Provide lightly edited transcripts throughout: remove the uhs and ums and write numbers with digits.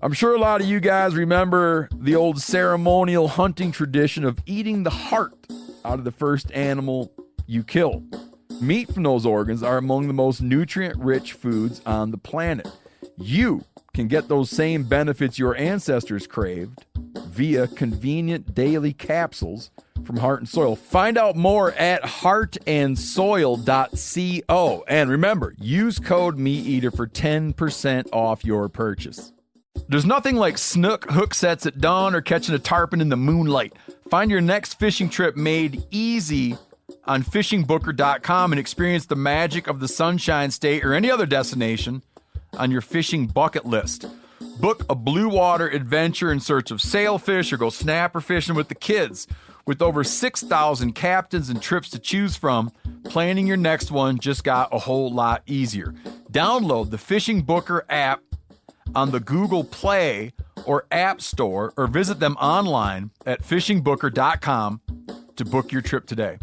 I'm sure a lot of you guys remember the old ceremonial hunting tradition of eating the heart out of the first animal you kill. Meat from those organs are among the most nutrient-rich foods on the planet. You can get those same benefits your ancestors craved via convenient daily capsules from Heart and Soil. Find out more at heartandsoil.co. And remember, use code MeatEater for 10% off your purchase. There's nothing like snook hook sets at dawn or catching a tarpon in the moonlight. Find your next fishing trip made easy on fishingbooker.com and experience the magic of the Sunshine State or any other destination on your fishing bucket list. Book a blue water adventure in search of sailfish or go snapper fishing with the kids. With over 6,000 captains and trips to choose from, planning your next one just got a whole lot easier. Download the Fishing Booker app on the Google Play or App Store or visit them online at fishingbooker.com to book your trip today.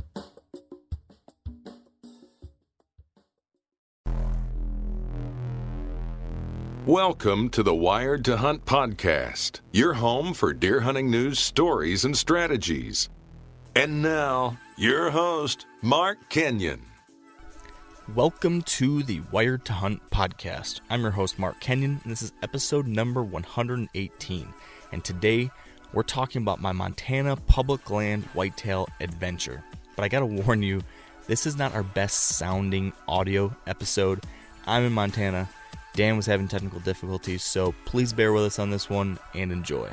Welcome to the Wired to Hunt podcast, your home for deer hunting news, stories, and strategies. And now, your host, Mark Kenyon. Welcome to the Wired to Hunt podcast. I'm your host, Mark Kenyon, and this is episode number 118. And today, we're talking about my Montana public land whitetail adventure. But I gotta warn you, this is not our best sounding audio episode. I'm in Montana. Dan was having technical difficulties, so please bear with us on this one and enjoy.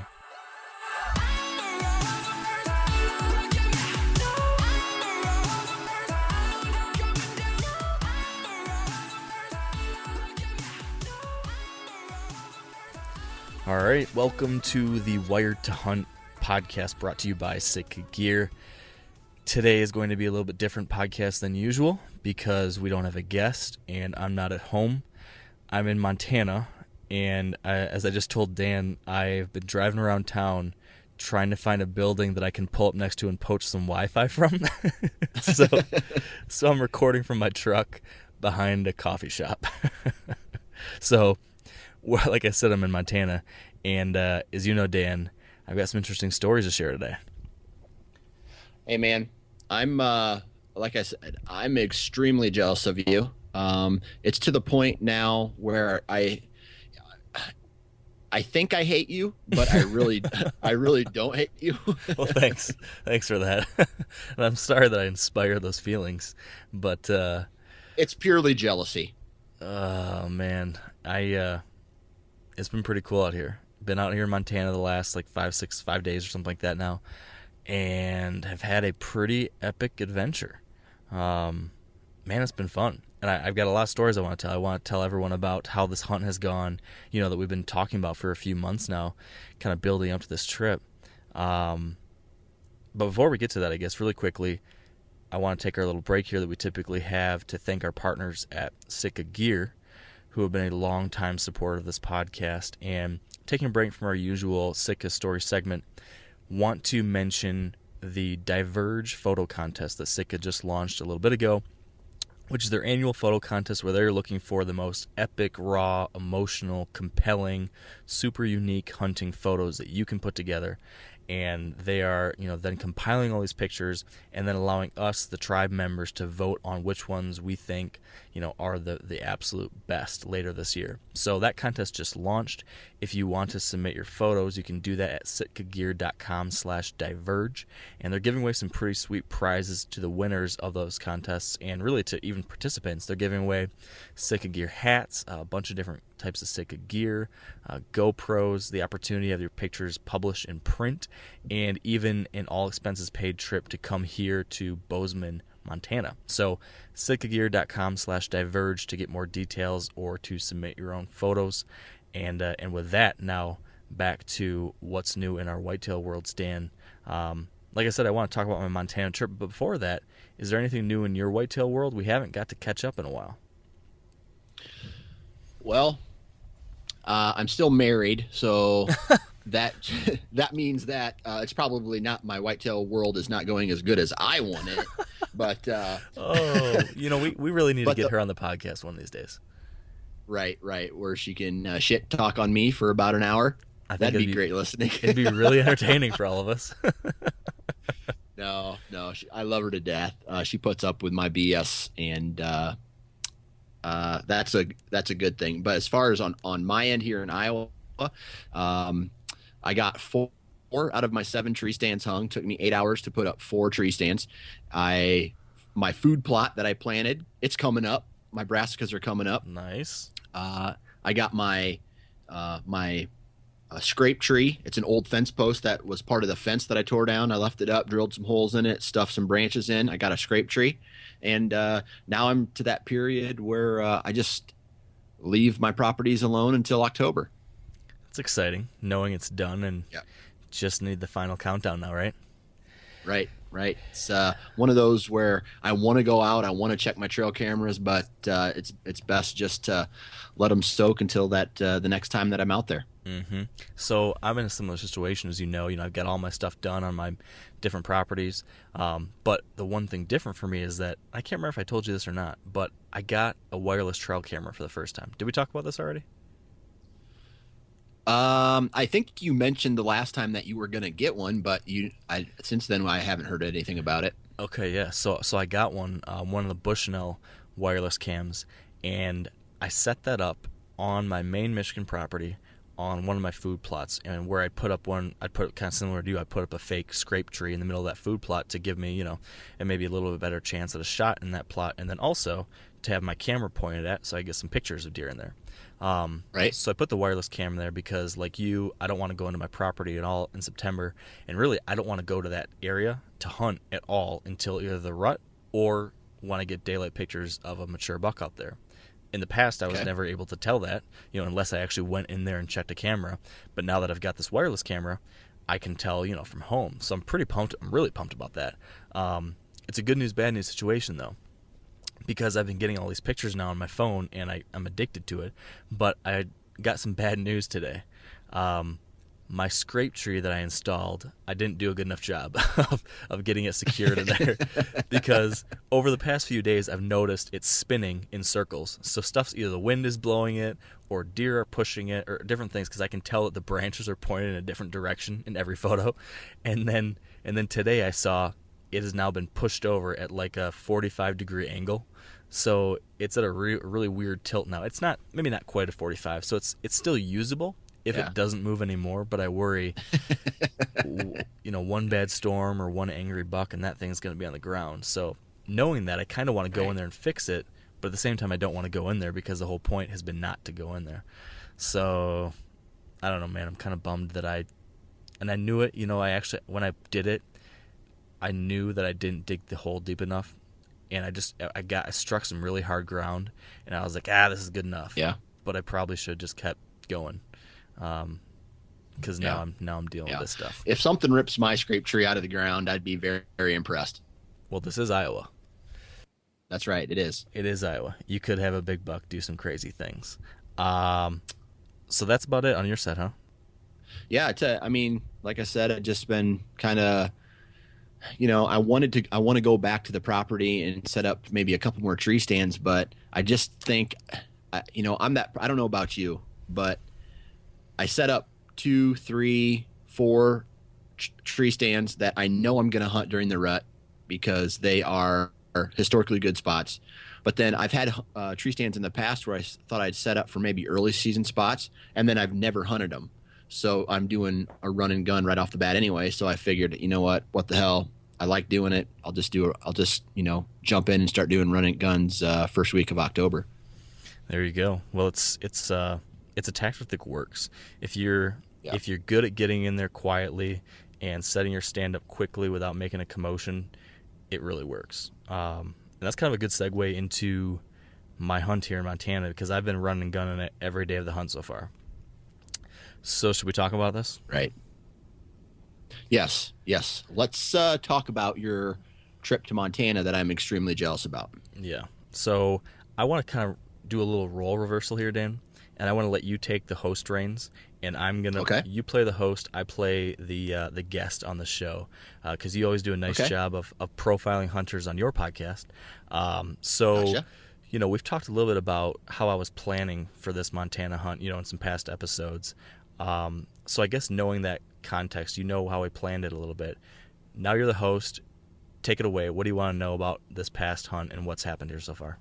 All right, welcome to the Wired to Hunt podcast brought to you by Sitka Gear. Today is going to be a little bit different podcast than usual because we don't have a guest and I'm not at home. I'm in Montana, and as I just told Dan, I've been driving around town trying to find a building that I can pull up next to and poach some Wi-Fi from. So I'm recording from my truck behind a coffee shop. So, like I said, I'm in Montana, and as you know, Dan, I've got some interesting stories to share today. Hey, man, I'm like I said, I'm extremely jealous of you. It's to the point now where I think I hate you, but I really don't hate you. Well, thanks for that. And I'm sorry that I inspired those feelings, but it's purely jealousy. Oh man, it's been pretty cool out here. Been out here in Montana the last like 5 days or something like that now, and have had a pretty epic adventure. Man, it's been fun. And I've got a lot of stories I want to tell. I want to tell everyone about how this hunt has gone, that we've been talking about for a few months now, kind of building up to this trip. But before we get to that, I guess, really quickly, I want to take our little break here that we typically have to thank our partners at Sitka Gear, who have been a long-time supporter of this podcast. And taking a break from our usual Sitka story segment, want to mention the Diverge photo contest that Sitka just launched a little bit ago, which is their annual photo contest where they're looking for the most epic, raw, emotional, compelling, super unique hunting photos that you can put together. And they are, then compiling all these pictures and then allowing us, the tribe members, to vote on which ones we think, are the absolute best later this year. So that contest just launched. If you want to submit your photos, you can do that at sitkagear.com/diverge. And they're giving away some pretty sweet prizes to the winners of those contests and really to even participants. They're giving away Sitka Gear hats, a bunch of different types of Sitka gear, GoPros, the opportunity to have your pictures published in print, and even an all-expenses-paid trip to come here to Bozeman, Montana. So sitkagear.com/diverge to get more details or to submit your own photos. And with that, now back to what's new in our whitetail world, Stan. Like I said, I want to talk about my Montana trip, but before that, is there anything new in your whitetail world? We haven't got to catch up in a while. Well, I'm still married, so that means that it's probably not, my whitetail world is not going as good as I want it. But we really need to get her on the podcast one of these days. Right, where she can shit talk on me for about an hour. I think That'd it'd be great listening. It'd be really entertaining for all of us. No, I love her to death. She puts up with my BS, and that's a good thing. But as far as on my end here in Iowa, I got 4 out of my 7 tree stands hung. Took me 8 hours to put up 4 tree stands. My food plot that I planted, it's coming up. My brassicas are coming up. Nice. I got my scrape tree. It's an old fence post that was part of the fence that I tore down. I left it up, drilled some holes in it, stuffed some branches in. I got a scrape tree. And now I'm to that period where I just leave my properties alone until October. It's exciting knowing it's done and just need the final countdown now, right? Right. It's one of those where I want to go out, I want to check my trail cameras, but it's best just to let them soak until the next time that I'm out there. Mm-hmm. So I'm in a similar situation as you know. I've got all my stuff done on my different properties. But the one thing different for me is that I can't remember if I told you this or not, but I got a wireless trail camera for the first time. Did we talk about this already? I think you mentioned the last time that you were going to get one, but since then I haven't heard anything about it. Okay, yeah. So I got one of the Bushnell wireless cams, and I set that up on my main Michigan property on one of my food plots, and where I put up kind of similar to you, I put up a fake scrape tree in the middle of that food plot to give me, and maybe a little bit better chance at a shot in that plot, and then also to have my camera pointed at so I get some pictures of deer in there. Right. So I put the wireless camera there because, like you, I don't want to go into my property at all in September, and really I don't want to go to that area to hunt at all until either the rut or when I get daylight pictures of a mature buck out there. In the past, I was never able to tell that, unless I actually went in there and checked a camera. But now that I've got this wireless camera, I can tell, from home. So I'm pretty pumped. I'm really pumped about that. It's a good news, bad news situation, though, because I've been getting all these pictures now on my phone, and I'm addicted to it. But I got some bad news today. My scrape tree that I installed, I didn't do a good enough job of getting it secured in there because over the past few days I've noticed it's spinning in circles. So stuff's either the wind is blowing it or deer are pushing it or different things because I can tell that the branches are pointed in a different direction in every photo. And then today I saw it has now been pushed over at like a 45-degree angle. So it's at a really weird tilt now. It's maybe not quite a 45, so it's still usable if it doesn't move anymore, but I worry, one bad storm or one angry buck and that thing's going to be on the ground. So knowing that, I kind of want to go in there and fix it, but at the same time, I don't want to go in there because the whole point has been not to go in there. So I don't know, man. I'm kind of bummed that I knew it. When I did it, I knew that I didn't dig the hole deep enough, and I struck some really hard ground, and I was like, this is good enough. Yeah. But I probably should have just kept going. Because now I'm dealing with this stuff. If something rips my scrape tree out of the ground, I'd be very, very impressed. Well, this is Iowa. That's right. It is. It is Iowa. You could have a big buck do some crazy things. So that's about it on your set, huh? Yeah. Like I said, I've just been kind of, I want to go back to the property and set up maybe a couple more tree stands, but I just think, I don't know about you, but I set up 2, 3, 4 tree stands that I know I'm going to hunt during the rut because they are historically good spots. But then I've had tree stands in the past where I thought I'd set up for maybe early season spots, and then I've never hunted them. So I'm doing a run and gun right off the bat anyway. So I figured, what the hell? I like doing it. I'll just jump in and start doing run and guns first week of October. There you go. Well, it's a tactic that works. If you're good at getting in there quietly and setting your stand up quickly without making a commotion, it really works. And that's kind of a good segue into my hunt here in Montana because I've been running and gunning it every day of the hunt so far. So should we talk about this? Right. Yes. Let's talk about your trip to Montana that I'm extremely jealous about. Yeah. So I want to kind of do a little role reversal here, Dan. And I want to let you take the host reins, and I'm gonna. You play the host, I play the guest on the show, because you always do a nice job of profiling hunters on your podcast. So Gotcha. we've talked a little bit about how I was planning for this Montana hunt, in some past episodes. So I guess knowing that context, how I planned it a little bit. Now you're the host. Take it away. What do you want to know about this past hunt and what's happened here so far?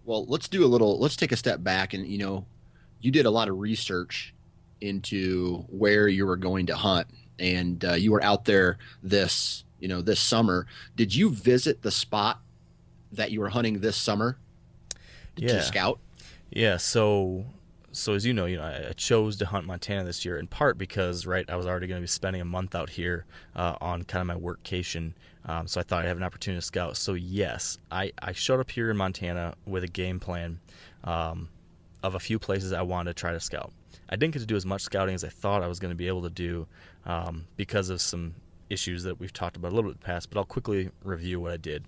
Well, let's take a step back and, you did a lot of research into where you were going to hunt, and you were out there this summer. Did you visit the spot that you were hunting this summer to scout? Yeah. So as you know, I chose to hunt Montana this year in part because, right, I was already going to be spending a month out here on kind of my workcation. So I thought I'd have an opportunity to scout. So yes, I showed up here in Montana with a game plan of a few places I wanted to try to scout. I didn't get to do as much scouting as I thought I was going to be able to do because of some issues that we've talked about a little bit in the past, but I'll quickly review what I did.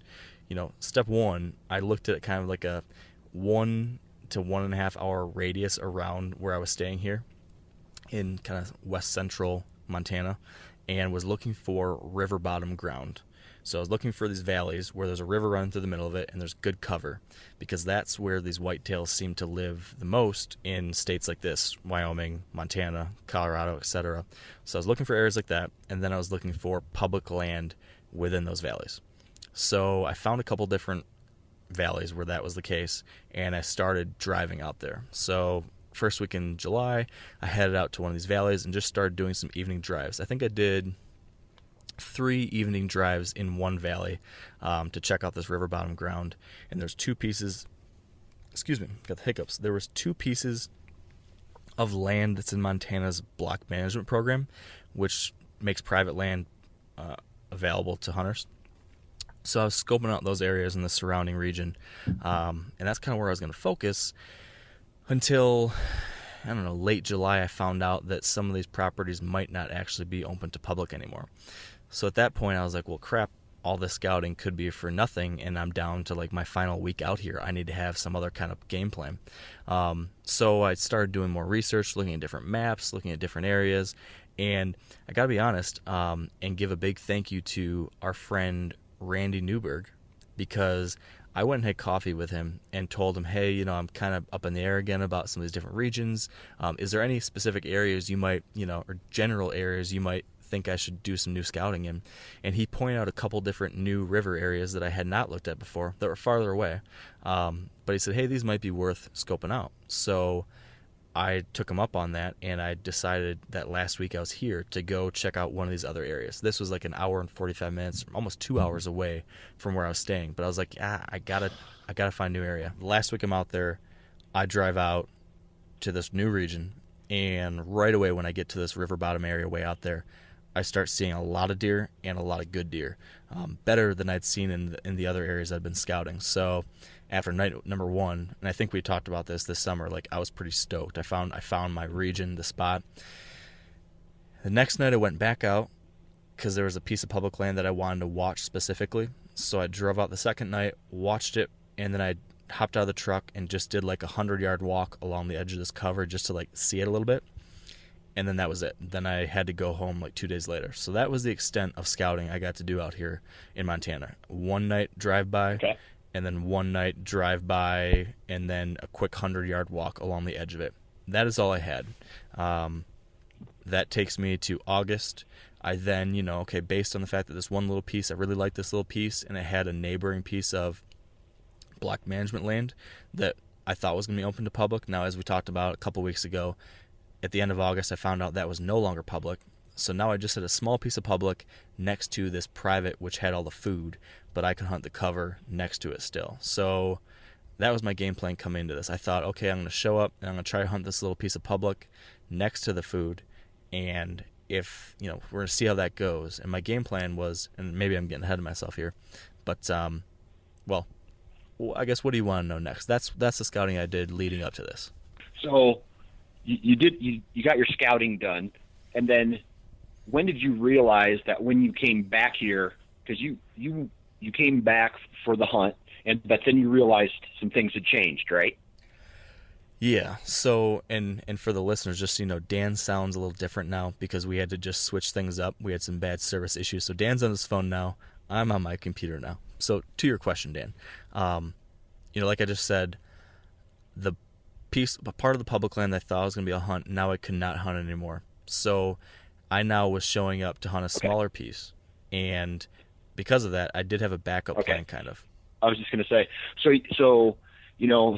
Step one, I looked at kind of like a 1 to 1.5 hour radius around where I was staying here in kind of west central Montana, and was looking for river bottom ground. So I was looking for these valleys where there's a river running through the middle of it and there's good cover, because that's where these whitetails seem to live the most in states like this: Wyoming, Montana, Colorado, etc. So I was looking for areas like that, and then I was looking for public land within those valleys. So I found a couple different valleys where that was the case, and I started driving out there. So first week in July, I headed out to one of these valleys and just started doing some evening drives. I think I did 3 evening drives in one valley to check out this river bottom ground. And there's 2 pieces, got the hiccups. There was 2 pieces of land that's in Montana's block management program, which makes private land available to hunters. So I was scoping out those areas in the surrounding region, and that's kind of where I was going to focus until, I don't know, late July. I found out that some of these properties might not actually be open to public anymore. So at that point, I was like, well, crap, all this scouting could be for nothing, and I'm down to like my final week out here. I need to have some other kind of game plan. So I started doing more research, looking at different maps, looking at different areas, and I got to be honest and give a big thank you to our friend Randy Newberg, because I went and had coffee with him and told him, hey, I'm kind of up in the air again about some of these different regions. Is there any specific areas you might, or general areas you might think I should do some new scouting in? And he pointed out a couple different new river areas that I had not looked at before that were farther away. But he said, hey, these might be worth scoping out. So I took him up on that, and I decided that last week I was here to go check out one of these other areas. This was like an hour and 45 minutes, almost 2 hours away from where I was staying. But I was like, I gotta find a new area. Last week I'm out there, I drive out to this new region, and right away when I get to this river bottom area way out there, I start seeing a lot of deer and a lot of good deer, better than I'd seen in the other areas I'd been scouting. So after night number 1, and I think we talked about this summer, like I was pretty stoked. I found my region, the spot. The next night I went back out because there was a piece of public land that I wanted to watch specifically. So I drove out the second night, watched it, and then I hopped out of the truck and just did like a 100-yard walk along the edge of this cover just to like see it a little bit. And then that was it. Then I had to go home like 2 days later. So that was the extent of scouting I got to do out here in Montana. One night drive by. Okay. And then one night drive by, and then a quick 100-yard walk along the edge of it. That is all I had. That takes me to August. I then, based on the fact that this one little piece, I really liked this little piece, and it had a neighboring piece of block management land that I thought was going to be open to public. Now, as we talked about a couple weeks ago, at the end of August, I found out that was no longer public. So now I just had a small piece of public next to this private, which had all the food, but I could hunt the cover next to it still. So that was my game plan coming into this. I thought, okay, I'm going to show up and I'm going to try to hunt this little piece of public next to the food. And if, we're going to see how that goes. And my game plan was, and maybe I'm getting ahead of myself here, but, well, I guess what do you want to know next? That's the scouting I did leading up to this. So you got your scouting done, and then when did you realize that when you came back here, because you came back for the hunt, but then you realized some things had changed, right? Yeah. So, and for the listeners, just so you know, Dan sounds a little different now because we had to just switch things up. We had some bad service issues. So Dan's on his phone now. I'm on my computer now. So to your question, Dan, like I just said, the part of the public land I thought was going to be a hunt, now I could not hunt anymore. So I now was showing up to hunt a smaller piece. And because of that, I did have a backup plan, kind of. I was just going to say, so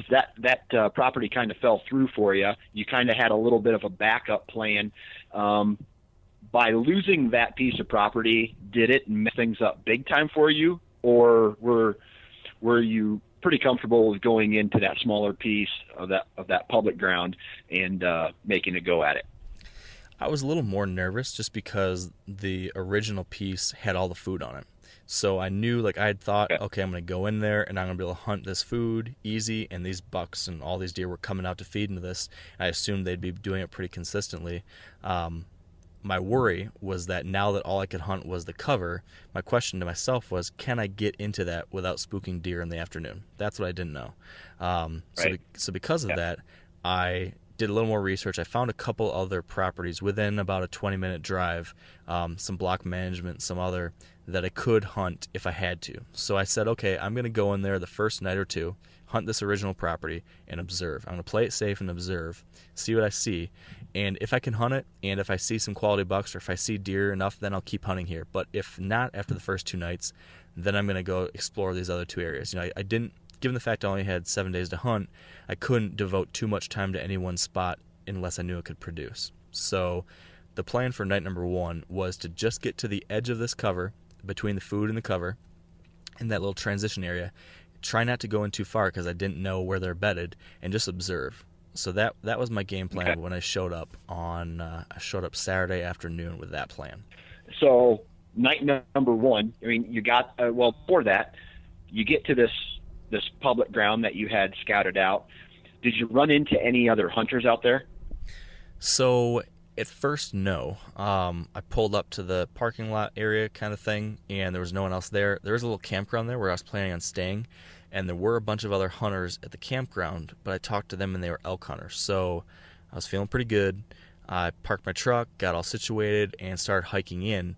that property kind of fell through for you. You kind of had a little bit of a backup plan. By losing that piece of property, did it mess things up big time for you, or were you pretty comfortable with going into that smaller piece of that public ground and making a go at it? I was a little more nervous just because the original piece had all the food on it. So I knew, I had thought, okay, I'm going to go in there and I'm going to be able to hunt this food easy, and these bucks and all these deer were coming out to feed into this. I assumed they'd be doing it pretty consistently. My worry was that now that all I could hunt was the cover, my question to myself was, can I get into that without spooking deer in the afternoon? That's what I didn't know. So because of that, I did a little more research. I found a couple other properties within about a 20-minute drive, some block management, some other, that I could hunt if I had to. So I said, okay, I'm going to go in there the first night or two, hunt this original property, and observe. I'm going to play it safe and observe, see what I see. And if I can hunt it, and if I see some quality bucks, or if I see deer enough, then I'll keep hunting here. But if not after the first 2 nights, then I'm going to go explore these other 2 areas. I didn't, given the fact I only had 7 days to hunt, I couldn't devote too much time to any one spot unless I knew it could produce. So the plan for night number 1 was to just get to the edge of this cover, between the food and the cover, in that little transition area. Try not to go in too far because I didn't know where they're bedded, and just observe. So that was my game plan when I showed up Saturday afternoon with that plan. So night number 1, you got before that, you get to this public ground that you had scouted out. Did you run into any other hunters out there? So at first, no. I pulled up to the parking lot area kind of thing, and there was no one else there. There was a little campground there where I was planning on staying, and there were a bunch of other hunters at the campground, but I talked to them and they were elk hunters. So I was feeling pretty good. I parked my truck, got all situated, and started hiking in.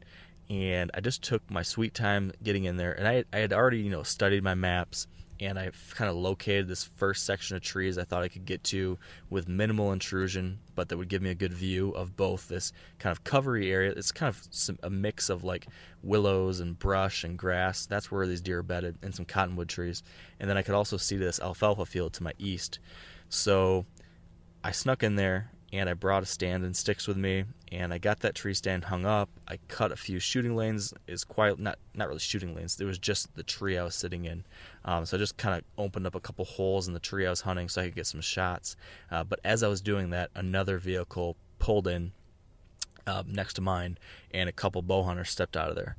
And I just took my sweet time getting in there. And I had already, studied my maps, and I kind of located this first section of trees I thought I could get to with minimal intrusion, but that would give me a good view of both this kind of covery area. It's kind of a mix of willows and brush and grass. That's where these deer are bedded, and some cottonwood trees. And then I could also see this alfalfa field to my east. So I snuck in there, and I brought a stand and sticks with me, and I got that tree stand hung up. I cut a few shooting lanes. It's quite not really shooting lanes. It was just the tree I was sitting in. So I just kind of opened up a couple holes in the tree I was hunting so I could get some shots. But as I was doing that, another vehicle pulled in next to mine, and a couple bow hunters stepped out of there.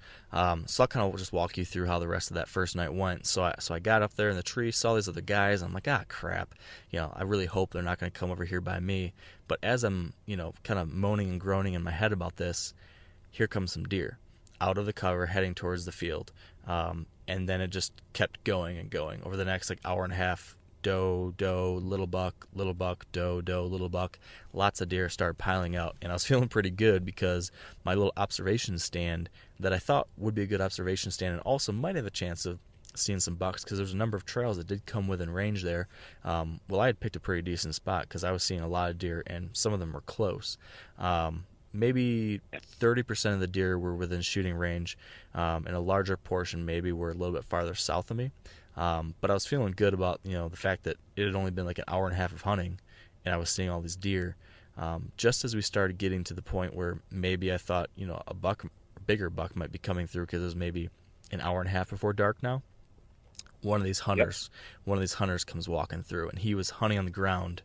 So I'll kind of just walk you through how the rest of that first night went. So I got up there in the tree, saw these other guys. I'm like, crap. I really hope they're not going to come over here by me. But as I'm, kind of moaning and groaning in my head about this, here comes some deer out of the cover heading towards the field. And then it just kept going and going over the next hour and a half. Doe, little buck, doe, little buck. Lots of deer started piling out, and I was feeling pretty good because my little observation stand that I thought would be a good observation stand and also might have a chance of seeing some bucks because there's a number of trails that did come within range there. I had picked a pretty decent spot because I was seeing a lot of deer, and some of them were close. Maybe 30% of the deer were within shooting range, and a larger portion maybe were a little bit farther south of me. But I was feeling good about, the fact that it had only been an hour and a half of hunting, and I was seeing all these deer. Just as we started getting to the point where maybe I thought, a bigger buck might be coming through because it was maybe an hour and a half before dark now. One of these hunters comes walking through, and he was hunting on the ground,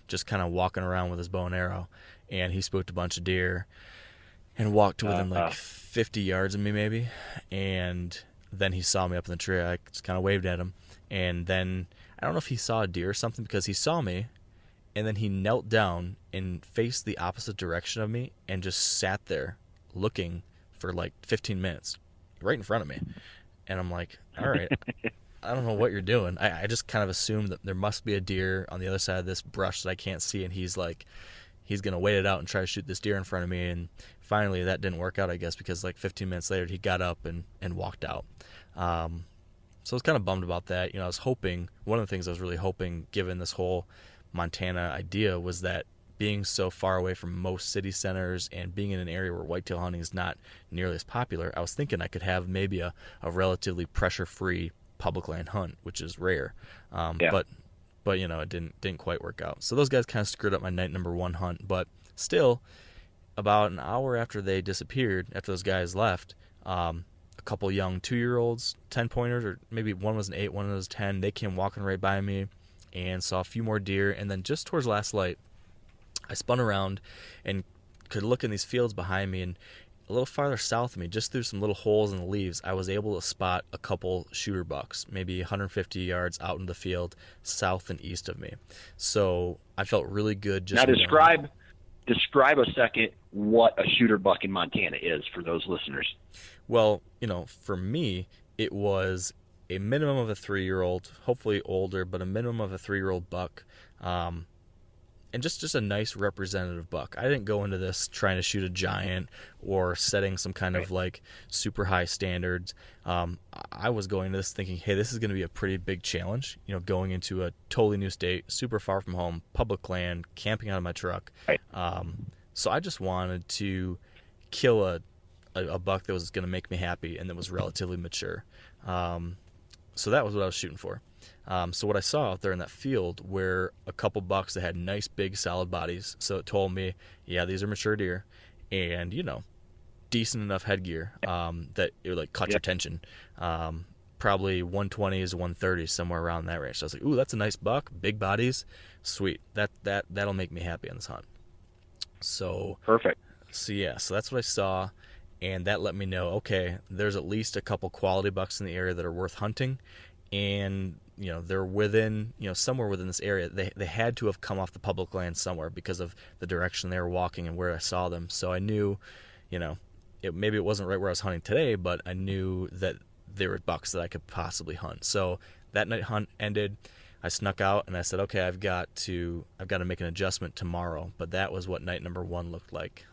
just kind of walking around with his bow and arrow, and he spooked a bunch of deer and walked to within 50 yards of me maybe, and then he saw me up in the tree. I just kind of waved at him, and then I don't know if he saw a deer or something because he saw me, and then he knelt down and faced the opposite direction of me and just sat there looking for 15 minutes right in front of me. And I'm like, all right, I don't know what you're doing. I just kind of assumed that there must be a deer on the other side of this brush that I can't see, and he's going to wait it out and try to shoot this deer in front of me. And finally that didn't work out, I guess, because 15 minutes later he got up and walked out. So I was kind of bummed about that. I was hoping, one of the things I was really hoping, given this whole Montana idea, was that being so far away from most city centers and being in an area where whitetail hunting is not nearly as popular, I was thinking I could have maybe a relatively pressure-free public land hunt, which is rare. But it didn't quite work out. So those guys kind of screwed up my night number 1 hunt. But still, about an hour after they disappeared, after those guys left, a couple young 2-year-olds, 10-pointers, or maybe one was an 8, one was 10, they came walking right by me and saw a few more deer. And then just towards last light, I spun around and could look in these fields behind me, and a little farther south of me, just through some little holes in the leaves, I was able to spot a couple shooter bucks, maybe 150 yards out in the field, south and east of me. So I felt really good. Just now describe a second what a shooter buck in Montana is for those listeners. Well, for me, it was a minimum of a 3-year-old, hopefully older, but a minimum of a 3-year-old buck. And just a nice representative buck. I didn't go into this trying to shoot a giant or setting some kind of like super high standards. I was going into this thinking, hey, this is going to be a pretty big challenge. Going into a totally new state, super far from home, public land, camping out of my truck. Right. So I just wanted to kill a buck that was going to make me happy and that was relatively mature. So that was what I was shooting for. So what I saw out there in that field were a couple bucks that had nice, big, solid bodies. So it told me, yeah, these are mature deer, and decent enough headgear that it would like cut your attention. Probably 120s to 130s, somewhere around that range. So I was like, ooh, that's a nice buck, big bodies, sweet. That'll make me happy on this hunt. So perfect. So that's what I saw, and that let me know, okay, there's at least a couple quality bucks in the area that are worth hunting. And they're within, somewhere within this area. They had to have come off the public land somewhere because of the direction they were walking and where I saw them. So I knew, maybe it wasn't right where I was hunting today, but I knew that there were bucks that I could possibly hunt. So that night hunt ended. I snuck out and I said, okay, I've got to make an adjustment tomorrow. But that was what night number 1 looked like.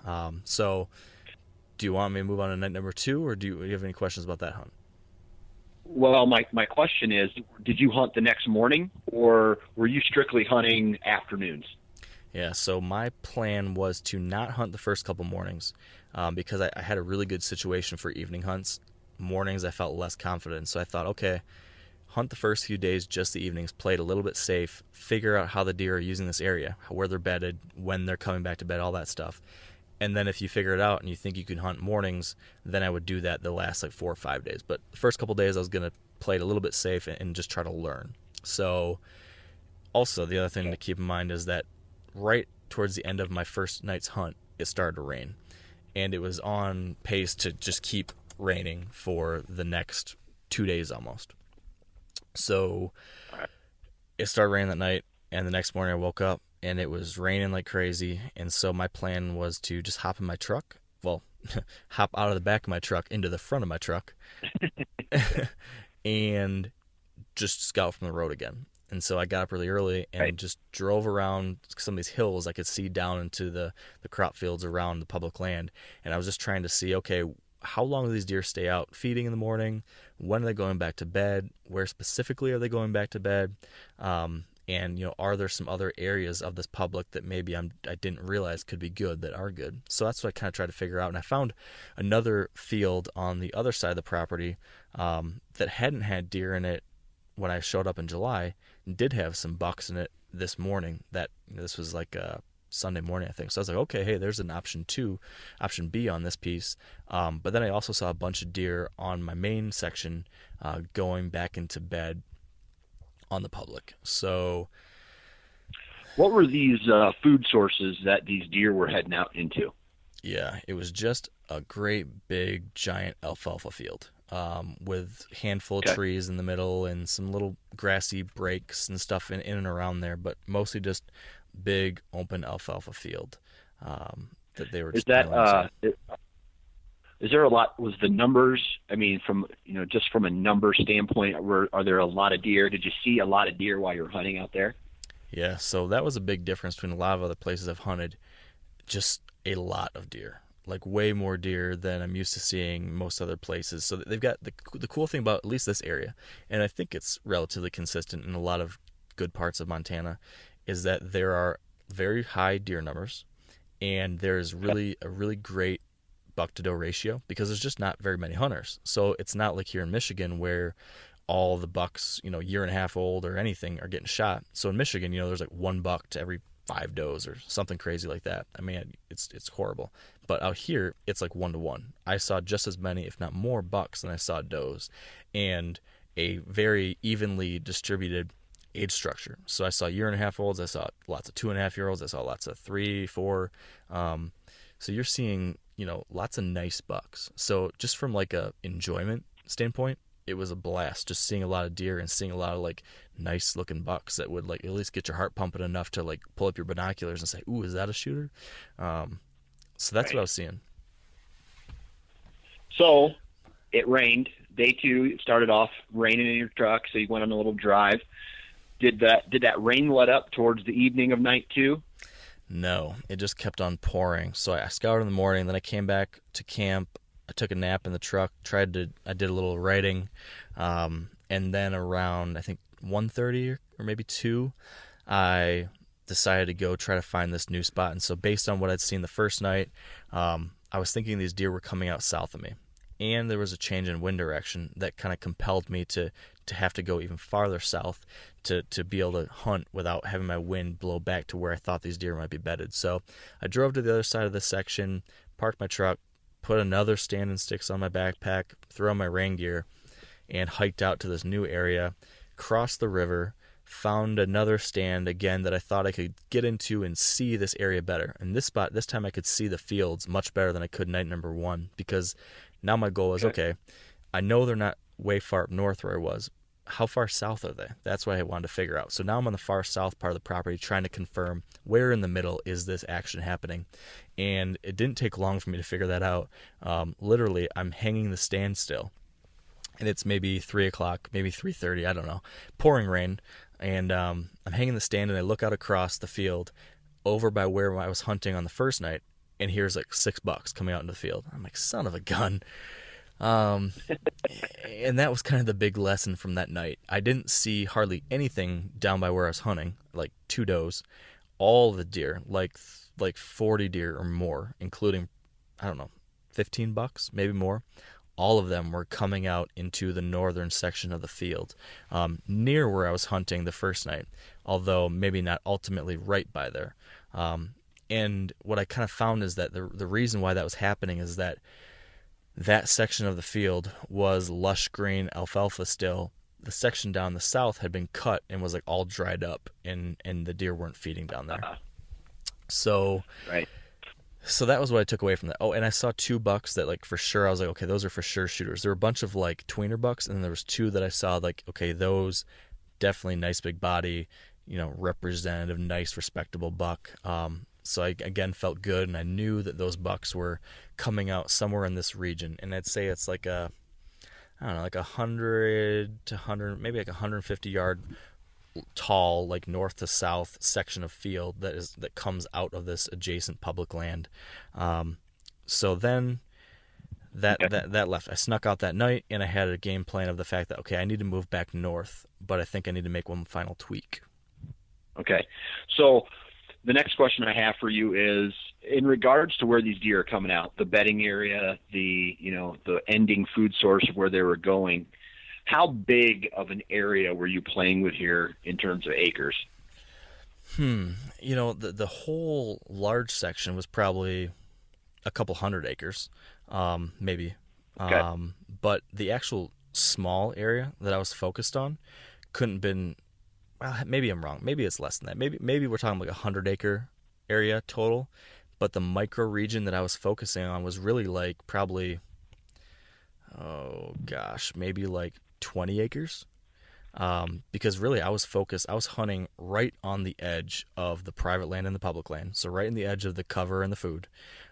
So do you want me to move on to night number 2, or do you have any questions about that hunt? Well, my question is, did you hunt the next morning, or were you strictly hunting afternoons? Yeah, so my plan was to not hunt the first couple mornings because I had a really good situation for evening hunts. Mornings I felt less confident, so I thought, okay, hunt the first few days, just the evenings, play it a little bit safe, figure out how the deer are using this area, where they're bedded, when they're coming back to bed, all that stuff. And then if you figure it out and you think you can hunt mornings, then I would do that the last 4 or 5 days. But the first couple days I was going to play it a little bit safe and just try to learn. So also the other thing to keep in mind is that right towards the end of my first night's hunt, it started to rain. And it was on pace to just keep raining for the next 2 days almost. So it started raining that night, and the next morning I woke up and it was raining like crazy. And so my plan was to just hop in my truck. Well, hop out of the back of my truck into the front of my truck and just scout from the road again. And so I got up really early and just drove around some of these hills I could see down into the crop fields around the public land. And I was just trying to see, okay, how long do these deer stay out feeding in the morning? When are they going back to bed? Where specifically are they going back to bed? And, are there some other areas of this public that maybe I didn't realize could be good that are good? So that's what I kind of tried to figure out. And I found another field on the other side of the property that hadn't had deer in it when I showed up in July, and did have some bucks in it this morning. This was like Sunday morning, I think. So I was like, okay, hey, there's an option B on this piece. But then I also saw a bunch of deer on my main section going back into bed on the public. So what were these food sources that these deer were heading out into? Yeah, it was just a great big giant alfalfa field with a handful of trees in the middle and some little grassy breaks and stuff in and around there, but mostly just big open alfalfa field that they were just Is there a lot? Was the numbers? I mean, from just from a number standpoint, are there a lot of deer? Did you see a lot of deer while you were hunting out there? Yeah, so that was a big difference between a lot of other places I've hunted. Just a lot of deer, like way more deer than I'm used to seeing most other places. So they've got the cool thing about at least this area, and I think it's relatively consistent in a lot of good parts of Montana, is that there are very high deer numbers, and there's really a really great buck to doe ratio because there's just not very many hunters. So it's not like here in Michigan where all the bucks, year and a half old or anything, are getting shot. So in Michigan, there's like 1 buck to every 5 does or something crazy like that. I mean, it's horrible. But out here, it's like 1 to 1. I saw just as many, if not more, bucks than I saw does, and a very evenly distributed age structure. So I saw year and a half olds. I saw lots of 2.5-year-olds. I saw lots of 3, 4. So you're seeing, lots of nice bucks. So just from like a enjoyment standpoint, it was a blast just seeing a lot of deer and seeing a lot of like nice looking bucks that would like at least get your heart pumping enough to like pull up your binoculars and say, "Ooh, is that a shooter?" So that's what I was seeing. So it rained. Day 2, it started off raining in your truck, so you went on a little drive. Did that rain let up towards the evening of night 2? No, it just kept on pouring. So I scouted in the morning, then I came back to camp. I took a nap in the truck, I did a little writing, and then around, I think, 1:30 or maybe 2, I decided to go try to find this new spot. And so based on what I'd seen the first night, I was thinking these deer were coming out south of me. And there was a change in wind direction that kind of compelled me to have to go even farther south to be able to hunt without having my wind blow back to where I thought these deer might be bedded. So I drove to the other side of the section, parked my truck, put another stand and sticks on my backpack, threw on my rain gear, and hiked out to this new area, crossed the river, found another stand again that I thought I could get into and see this area better. And this spot, this time I could see the fields much better than I could night number 1, because now my goal is, okay, I know they're not way far up north where I was. How far south are they? That's what I wanted to figure out. So now I'm on the far south part of the property trying to confirm where in the middle is this action happening. And it didn't take long for me to figure that out. Literally, I'm hanging the stand still. And it's maybe 3 o'clock, maybe 3:30, I don't know. Pouring rain. And I'm hanging the stand and I look out across the field over by where I was hunting on the first night. And here's like 6 bucks coming out into the field. I'm like, son of a gun. And that was kind of the big lesson from that night. I didn't see hardly anything down by where I was hunting, like 2 does. All the deer, like 40 deer or more, including, 15 bucks, maybe more. All of them were coming out into the northern section of the field, near where I was hunting the first night, although maybe not ultimately right by there. And what I kind of found is that the reason why that was happening is that section of the field was lush green alfalfa still. The section down the south had been cut and was like all dried up, and the deer weren't feeding down there. So that was what I took away from that. Oh, and I saw 2 bucks that like for sure I was like, okay, those are for sure shooters. There were a bunch of like tweener bucks, and then there was 2 that I saw like, okay, those definitely nice big body, representative, nice respectable buck. So I, again, felt good, and I knew that those bucks were coming out somewhere in this region. And I'd say it's like like 100 to 100, maybe like 150 yard tall, like north to south section of field that comes out of this adjacent public land. So then that left. I snuck out that night, and I had a game plan of the fact that, okay, I need to move back north, but I think I need to make one final tweak. Okay. So the next question I have for you is in regards to where these deer are coming out, the bedding area, the ending food source of where they were going. How big of an area were you playing with here in terms of acres? The whole large section was probably a couple hundred acres, maybe. Okay. But the actual small area that I was focused on couldn't have been, well, maybe I'm wrong. Maybe it's less than that. Maybe we're talking like 100-acre area total. But the micro region that I was focusing on was really like probably, maybe like 20 acres. Because really I was hunting right on the edge of the private land and the public land. So right in the edge of the cover and the food.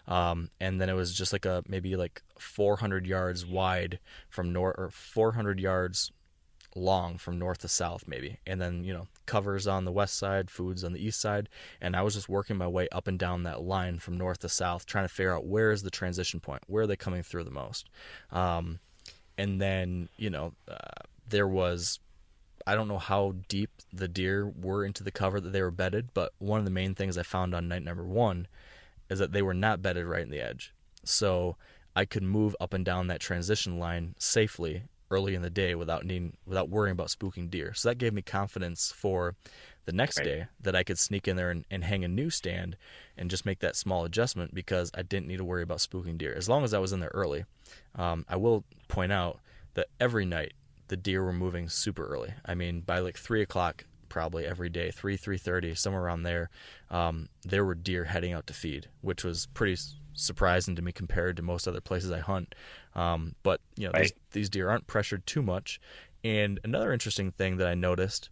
And then it was just like maybe like 400 yards wide from north, or 400 yards long from north to south maybe, and then covers on the west side, foods on the east side, and I was just working my way up and down that line from north to south, trying to figure out where is the transition point, where are they coming through the most. And then there was, I don't know how deep the deer were into the cover that they were bedded, but one of the main things I found on night number 1 is that they were not bedded right in the edge. So I could move up and down that transition line safely early in the day without worrying about spooking deer. So that gave me confidence for the next day that I could sneak in there and hang a new stand and just make that small adjustment because I didn't need to worry about spooking deer as long as I was in there early. I will point out that every night the deer were moving super early. I mean, by like 3 o'clock probably every day, 3:30, somewhere around there, there were deer heading out to feed, which was pretty surprising to me compared to most other places I hunt. But these deer aren't pressured too much. And another interesting thing that I noticed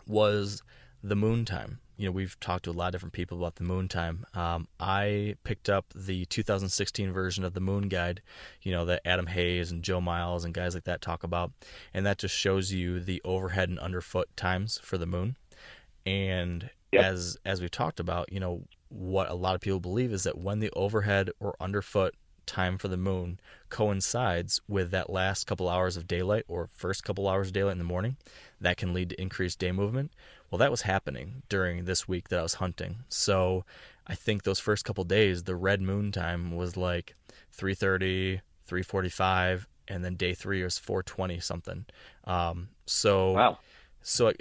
was the moon time. We've talked to a lot of different people about the moon time. I picked up the 2016 version of the Moon Guide, that Adam Hayes and Joe Miles and guys like that talk about, and that just shows you the overhead and underfoot times for the moon. And as we talked about, what a lot of people believe is that when the overhead or underfoot time for the moon coincides with that last couple hours of daylight or first couple hours of daylight in the morning, that can lead to increased day movement. Well, that was happening during this week that I was hunting. So I think those first couple days, the red moon time was like 3:30, 3:45, and then day 3 was 4:20 something. Wow. So,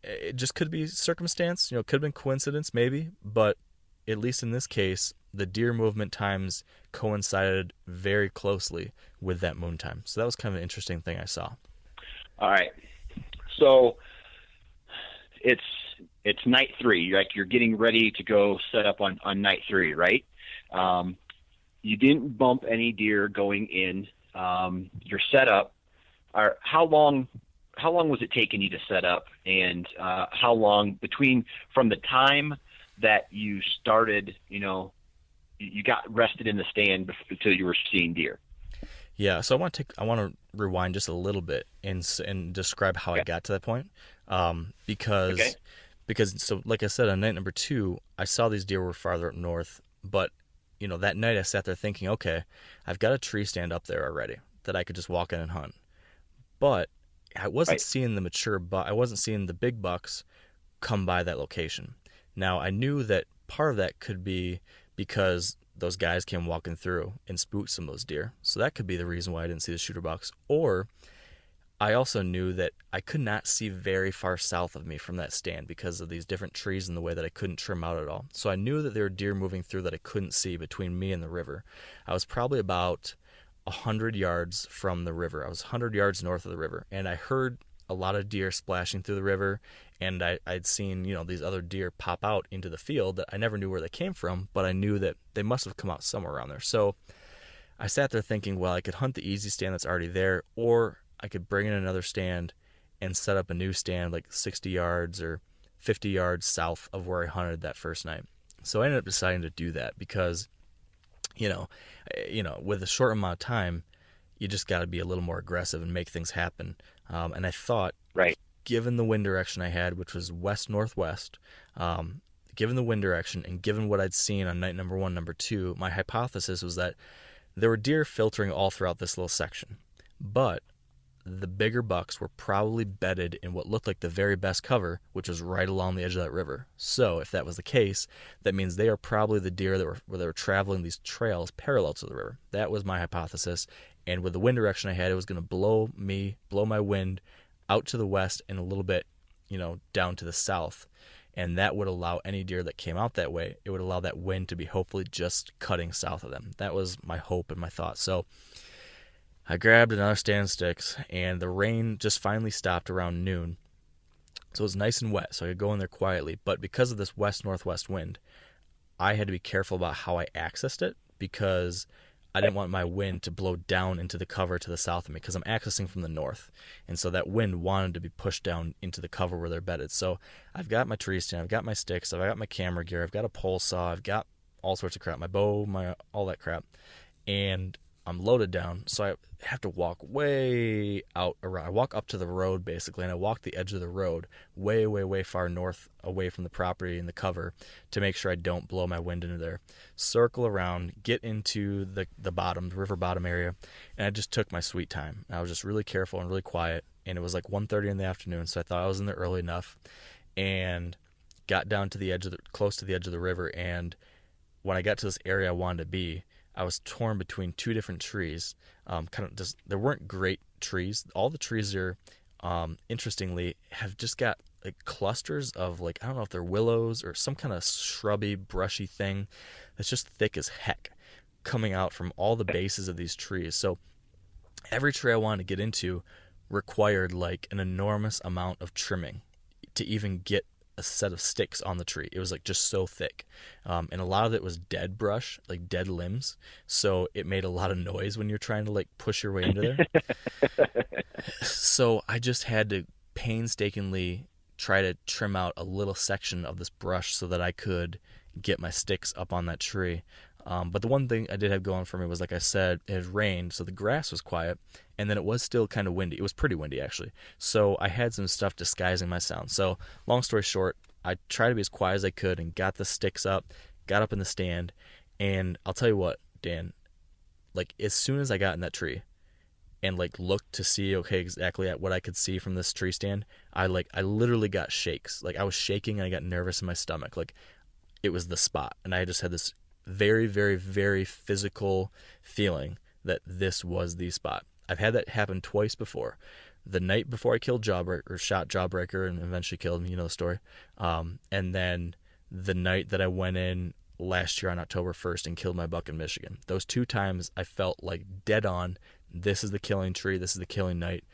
it just could be circumstance, it could have been coincidence maybe, but at least in this case, the deer movement times coincided very closely with that moon time. So that was kind of an interesting thing I saw. All right. So it's night 3. You're getting ready to go set up on night 3, right? You didn't bump any deer going in. You're set up. How long was it taking you to set up, and how long from the time that you started, you got rested in the stand until you were seeing deer? Yeah, so I want to rewind just a little bit and describe how I got to that point, because so like I said on night number 2, I saw these deer were farther up north, but that night I sat there thinking, okay, I've got a tree stand up there already that I could just walk in and hunt, but I wasn't seeing the mature I wasn't seeing the big bucks come by that location. Now I knew that part of that could be because those guys came walking through and spooked some of those deer. So that could be the reason why I didn't see the shooter bucks. Or I also knew that I could not see very far south of me from that stand because of these different trees and the way that I couldn't trim out at all. So I knew that there were deer moving through that I couldn't see between me and the river. I was probably about 100 yards from the river. I was 100 yards north of the river, and I heard a lot of deer splashing through the river, and I'd seen these other deer pop out into the field that I never knew where they came from, but I knew that they must have come out somewhere around there. So I sat there thinking, well, I could hunt the easy stand that's already there, or I could bring in another stand and set up a new stand like 60 yards or 50 yards south of where I hunted that first night. So I ended up deciding to do that because with a short amount of time, you just got to be a little more aggressive and make things happen. And I thought, given the wind direction I had, which was west-northwest, given the wind direction and given what I'd seen on night number 1, number 2, my hypothesis was that there were deer filtering all throughout this little section. But the bigger bucks were probably bedded in what looked like the very best cover, which was right along the edge of that river. So if that was the case, that means they are probably the deer that were traveling these trails parallel to the river. That was my hypothesis. And with the wind direction I had, it was going to blow my wind out to the west and a little bit, down to the south. And that would allow any deer that came out that way, it would allow that wind to be hopefully just cutting south of them. That was my hope and my thought. So I grabbed another stand of sticks, and the rain just finally stopped around noon. So it was nice and wet, so I could go in there quietly. But because of this west-northwest wind, I had to be careful about how I accessed it because I didn't want my wind to blow down into the cover to the south of me because I'm accessing from the north. And so that wind wanted to be pushed down into the cover where they're bedded. So I've got my tree stand, I've got my sticks, I've got my camera gear, I've got a pole saw, I've got all sorts of crap, my bow, all that crap. And I'm loaded down, so I have to walk way out around. I walk up to the road basically, and I walk the edge of the road way, way, way far north away from the property and the cover to make sure I don't blow my wind into there. Circle around, get into the bottom, the river bottom area, and I just took my sweet time. I was just really careful and really quiet, and it was like 1:30 in the afternoon, so I thought I was in there early enough, and got down to the edge of close to the edge of the river, and when I got to this area I wanted to be, I was torn between two different trees. There weren't great trees. All the trees there, interestingly, have just got like clusters of like, I don't know if they're willows or some kind of shrubby, brushy thing that's just thick as heck coming out from all the bases of these trees. So every tree I wanted to get into required like an enormous amount of trimming to even get a set of sticks on the tree. It was like just so thick, and a lot of it was dead brush, like dead limbs, so it made a lot of noise when you're trying to like push your way into there. So I just had to painstakingly try to trim out a little section of this brush so that I could get my sticks up on that tree. But the one thing I did have going for me was, like I said, it had rained, so the grass was quiet, and then it was still kind of windy. It was pretty windy, actually. So I had some stuff disguising my sound. So long story short, I tried to be as quiet as I could and got the sticks up, got up in the stand, and I'll tell you what, Dan, like as soon as I got in that tree and like looked to see, okay, exactly at what I could see from this tree stand, I literally got shakes. Like I was shaking and I got nervous in my stomach. Like it was the spot. And I just had this very, very, very physical feeling that this was the spot. I've had that happen twice before. The night before I killed shot Jawbreaker and eventually killed him, you know the story. And then the night that I went in last year on October 1st and killed my buck in Michigan. Those two times I felt like dead on, this is the killing tree, this is the killing night.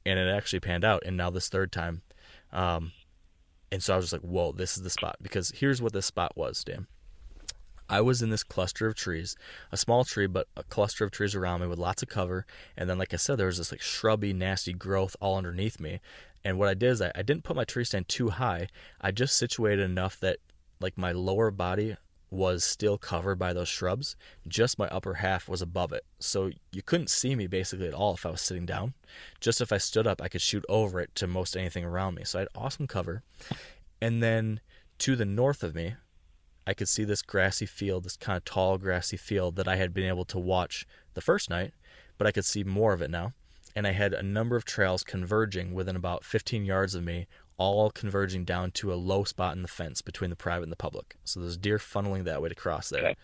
And it actually panned out. And now this third time. And so I was just like, whoa, this is the spot. Because here's what this spot was, Dan. I was in this cluster of trees, a small tree, but a cluster of trees around me with lots of cover. And then, like I said, there was this like shrubby, nasty growth all underneath me. And what I did is I didn't put my tree stand too high. I just situated enough that like my lower body was still covered by those shrubs. Just my upper half was above it. So you couldn't see me basically at all if I was sitting down. Just if I stood up, I could shoot over it to most anything around me. So I had awesome cover. And then to the north of me, I could see this grassy field, this kind of tall grassy field that I had been able to watch the first night, but I could see more of it now. And I had a number of trails converging within about 15 yards of me, all converging down to a low spot in the fence between the private and the public. So there's deer funneling that way to cross there. Okay.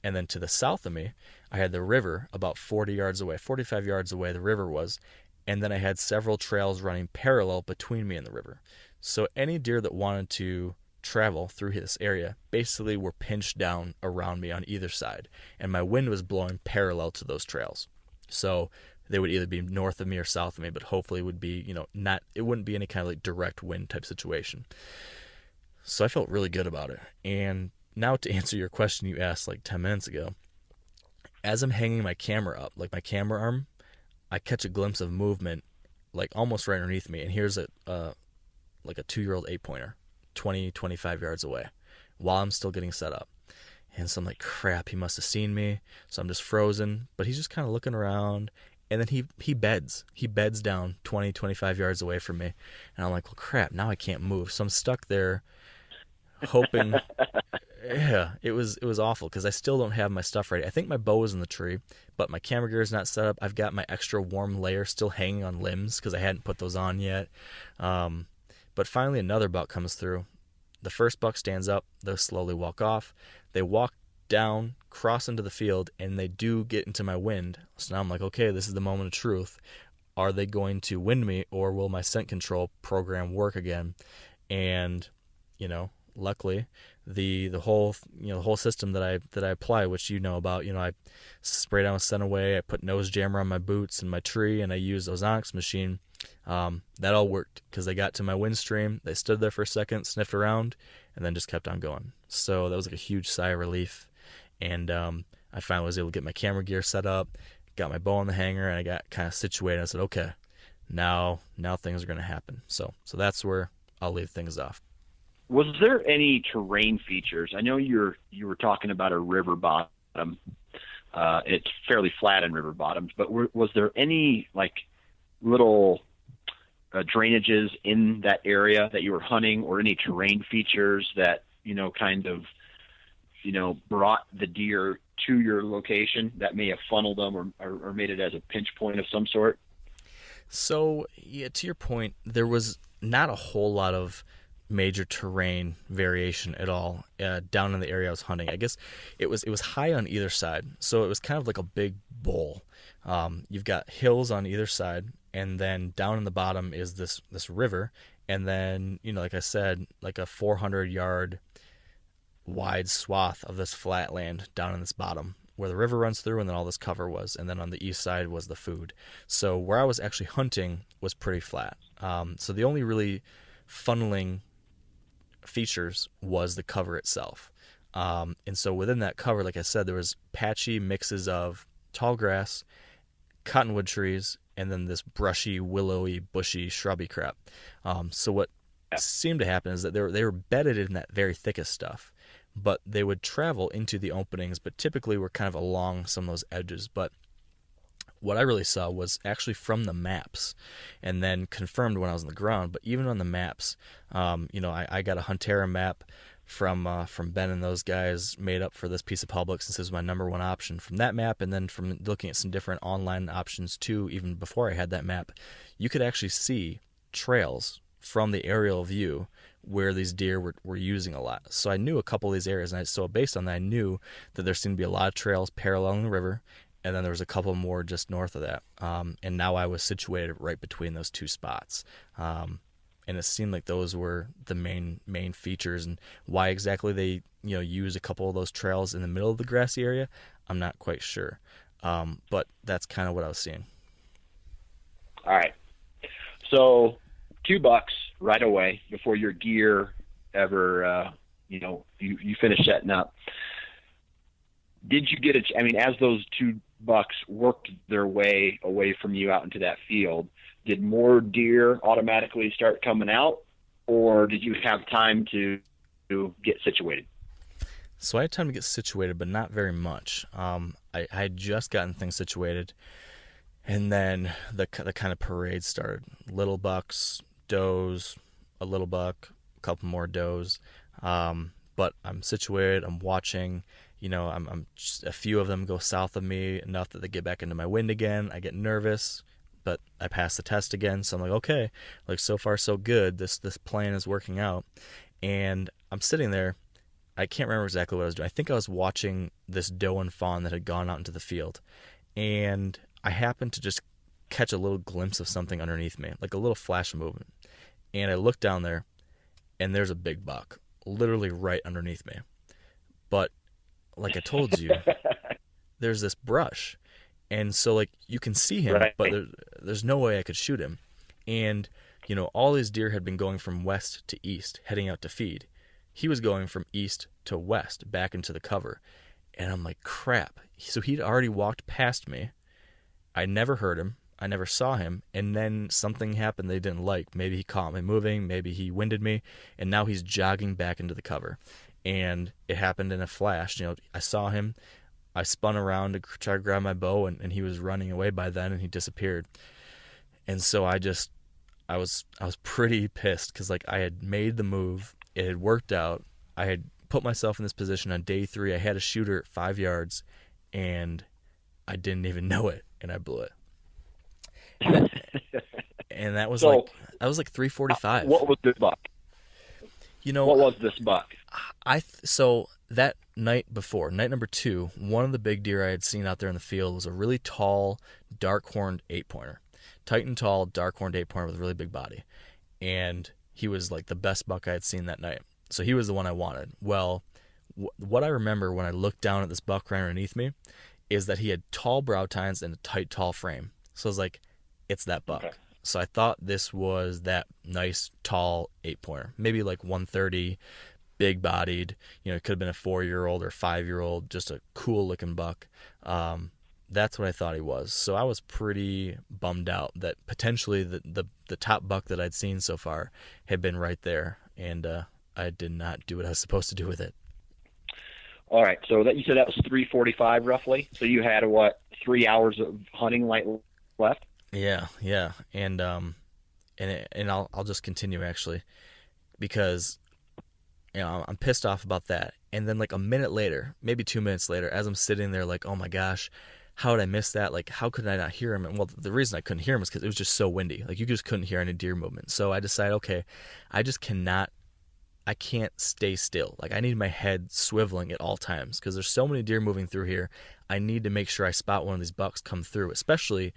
And then to the south of me, I had the river about 40 yards away, 45 yards away the river was, and then I had several trails running parallel between me and the river. So any deer that wanted to travel through this area basically were pinched down around me on either side, and my wind was blowing parallel to those trails. So they would either be north of me or south of me, but hopefully it would be, it wouldn't be any kind of like direct wind type situation. So I felt really good about it. And now to answer your question you asked like 10 minutes ago, as I'm hanging my camera up, like my camera arm, I catch a glimpse of movement like almost right underneath me, and here's like a 2-year-old 8-pointer 20, 25 yards away while I'm still getting set up. And so I'm like, crap, he must have seen me. So I'm just frozen, but he's just kind of looking around. And then he beds down 20, 25 yards away from me. And I'm like, well, crap, now I can't move. So I'm stuck there hoping. Yeah, it was awful because I still don't have my stuff ready. I think my bow is in the tree, but my camera gear is not set up. I've got my extra warm layer still hanging on limbs because I hadn't put those on yet. But finally another buck comes through. The first buck stands up. They slowly walk off. They walk down, cross into the field, and they do get into my wind. So now I'm like, okay, this is the moment of truth. Are they going to wind me, or will my scent control program work again? And, luckily, the whole system that I apply, which you know about, I spray down scent away, I put nose jammer on my boots and my tree, and I use ozonics machine. That all worked because they got to my wind stream. They stood there for a second, sniffed around, and then just kept on going. So that was like a huge sigh of relief. And I finally was able to get my camera gear set up, got my bow on the hanger, and I got kind of situated. I said, okay, now things are going to happen. So that's where I'll leave things off. Was there any terrain features? I know you were talking about a river bottom. It's fairly flat in river bottoms, but was there any like little drainages in that area that you were hunting, or any terrain features that, kind of, brought the deer to your location that may have funneled them or made it as a pinch point of some sort? So, yeah, to your point, there was not a whole lot of major terrain variation at all down in the area I was hunting. I guess it was high on either side, so it was kind of like a big bowl. You've got hills on either side, and then down in the bottom is this river, and then, like I said, like a 400-yard wide swath of this flat land down in this bottom where the river runs through, and then all this cover was, and then on the east side was the food. So where I was actually hunting was pretty flat. So the only really funneling features was the cover itself. And so within that cover, like I said, there was patchy mixes of tall grass, cottonwood trees, and then this brushy, willowy, bushy, shrubby crap. So what seemed to happen is that they were bedded in that very thickest stuff, but they would travel into the openings, but typically were kind of along some of those edges. But what I really saw was actually from the maps, and then confirmed when I was on the ground. But even on the maps, I got a Huntera map from Ben and those guys made up for this piece of public, since this was my number one option. From that map, and then from looking at some different online options too, even before I had that map, you could actually see trails from the aerial view where these deer were using a lot. So I knew a couple of these areas, and so based on that, I knew that there seemed to be a lot of trails paralleling the river, and then there was a couple more just north of that. And now I was situated right between those two spots. And it seemed like those were the main features. And why exactly they use a couple of those trails in the middle of the grassy area, I'm not quite sure. But that's kind of what I was seeing. All right. So $2 right away before your gear ever, you finish setting up. Did you get as those $2 worked their way away from you out into that field, did more deer automatically start coming out, or did you have time to get situated? So I had time to get situated, but not very much. I had just gotten things situated, and then the kind of parade started. Little bucks, does, a little buck, a couple more does. But I'm situated, I'm watching. I'm just, a few of them go south of me enough that they get back into my wind again. I get nervous, but I pass the test again. So I'm like, okay, like so far so good. This plan is working out. And I'm sitting there. I can't remember exactly what I was doing. I think I was watching this doe and fawn that had gone out into the field. And I happened to just catch a little glimpse of something underneath me, like a little flash of movement. And I look down there, and there's a big buck literally right underneath me. But like I told you, there's this brush. And so like you can see him, right, but there's no way I could shoot him. And, all these deer had been going from west to east, heading out to feed. He was going from east to west, back into the cover. And I'm like, crap. So he'd already walked past me. I never heard him. I never saw him. And then something happened they didn't like. Maybe he caught me moving. Maybe he winded me. And now he's jogging back into the cover. And it happened in a flash. I saw him. I spun around to try to grab my bow, and he was running away by then, and he disappeared. And so I was pretty pissed, because like I had made the move. It had worked out. I had put myself in this position on day 3. I had a shooter at 5 yards, and I didn't even know it, and I blew it. And that was like 3:45. What was this buck? What was this buck? So that night before, night number 2, one of the big deer I had seen out there in the field was a really tall, dark-horned 8-pointer. Tight and tall, dark-horned 8-pointer with a really big body. And he was like the best buck I had seen that night. So he was the one I wanted. Well, what I remember when I looked down at this buck right underneath me is that he had tall brow tines and a tight, tall frame. So I was like, it's that buck. Okay. So I thought this was that nice, tall 8-pointer. Maybe like 130, big-bodied. It could have been a 4-year-old or 5-year-old, just a cool-looking buck. That's what I thought he was. So I was pretty bummed out that potentially the top buck that I'd seen so far had been right there, and I did not do what I was supposed to do with it. All right. So that you said that was 3:45 roughly. So you had what, 3 hours of hunting light left? Yeah, yeah, and I'll just continue actually, because I'm pissed off about that. And then like a minute later, maybe 2 minutes later, as I'm sitting there like, oh my gosh, how did I miss that? Like, how could I not hear him? And well, the reason I couldn't hear him is because it was just so windy. Like, you just couldn't hear any deer movement. So I decided, okay, I can't stay still. Like, I need my head swiveling at all times because there's so many deer moving through here. I need to make sure I spot one of these bucks come through, especially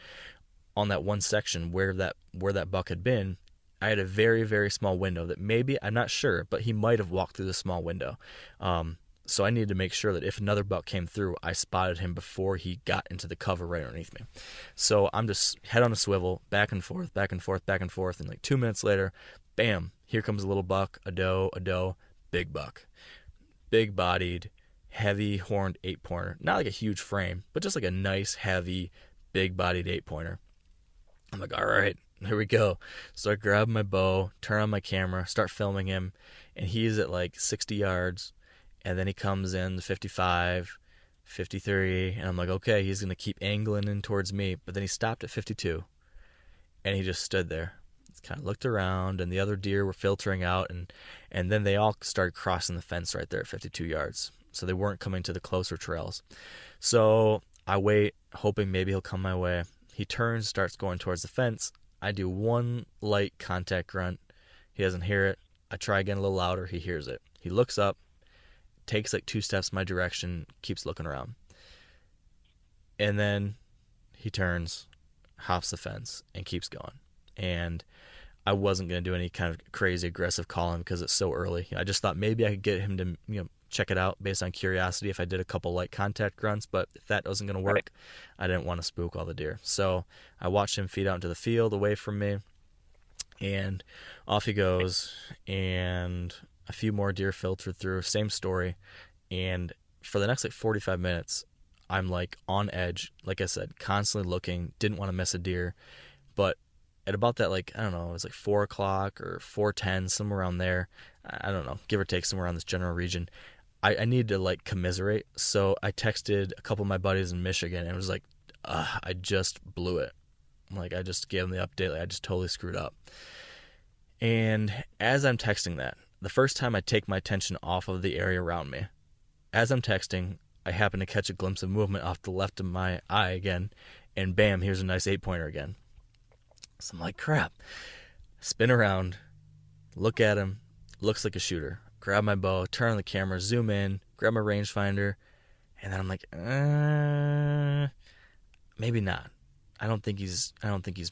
on that one section where that buck had been. I had a very, very small window that maybe, I'm not sure, but he might have walked through the small window. So I needed to make sure that if another buck came through, I spotted him before he got into the cover right underneath me. So I'm just head on a swivel, back and forth, back and forth, back and forth. And like 2 minutes later, bam, here comes a little buck, a doe, big buck. Big bodied, heavy horned 8-pointer. Not like a huge frame, but just like a nice, heavy, big bodied 8-pointer. I'm like, all right, here we go. So I grab my bow, turn on my camera, start filming him, and he's at like 60 yards, and then he comes in to 55, 53, and I'm like, okay, he's going to keep angling in towards me, but then he stopped at 52, and he just stood there. Kind of looked around, and the other deer were filtering out, and then they all started crossing the fence right there at 52 yards, so they weren't coming to the closer trails. So I wait, hoping maybe he'll come my way. He turns, starts going towards the fence. I do one light contact grunt. He doesn't hear it. I try again a little louder. He hears it. He looks up, takes like 2 steps my direction, keeps looking around. And then he turns, hops the fence, and keeps going. And I wasn't going to do any kind of crazy aggressive calling because it's so early. I just thought maybe I could get him to check it out based on curiosity if I did a couple light contact grunts, but if that wasn't going to work, right, I didn't want to spook all the deer. So I watched him feed out into the field away from me, and off he goes, and a few more deer filtered through, same story. And for the next like 45 minutes, I'm like on edge, like I said, constantly looking, didn't want to miss a deer. But at about that, like, I don't know, it was like 4 o'clock or 4:10, somewhere around there. I don't know, give or take, somewhere around this general region. I needed to like commiserate. So I texted a couple of my buddies in Michigan, and it was like, I just blew it. Like, I just gave them the update. Like, I just totally screwed up. And as I'm texting that, the first time I take my attention off of the area around me, as I'm texting, I happen to catch a glimpse of movement off the left of my eye again, and bam, here's a nice 8-pointer again. So I'm like, crap. Spin around, look at him, looks like a shooter. Grab my bow, turn on the camera, zoom in, grab my rangefinder, and then I'm like, maybe not. I don't think he's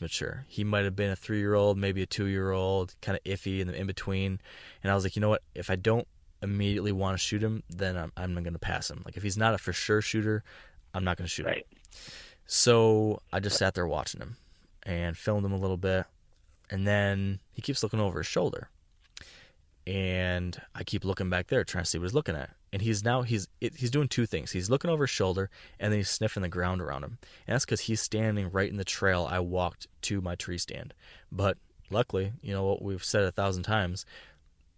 mature. He might have been a 3-year-old, maybe a 2-year-old, kind of iffy in between. And I was like, you know what? If I don't immediately want to shoot him, then I'm going to pass him. Like, if he's not a for sure shooter, I'm not going to shoot him. So I just sat there watching him and filmed him a little bit, and then he keeps looking over his shoulder, and I keep looking back there trying to see what he's looking at. And he's doing 2 things. He's looking over his shoulder, and then he's sniffing the ground around him, and that's because he's standing right in the trail I walked to my tree stand. But luckily, you know what we've said 1,000 times,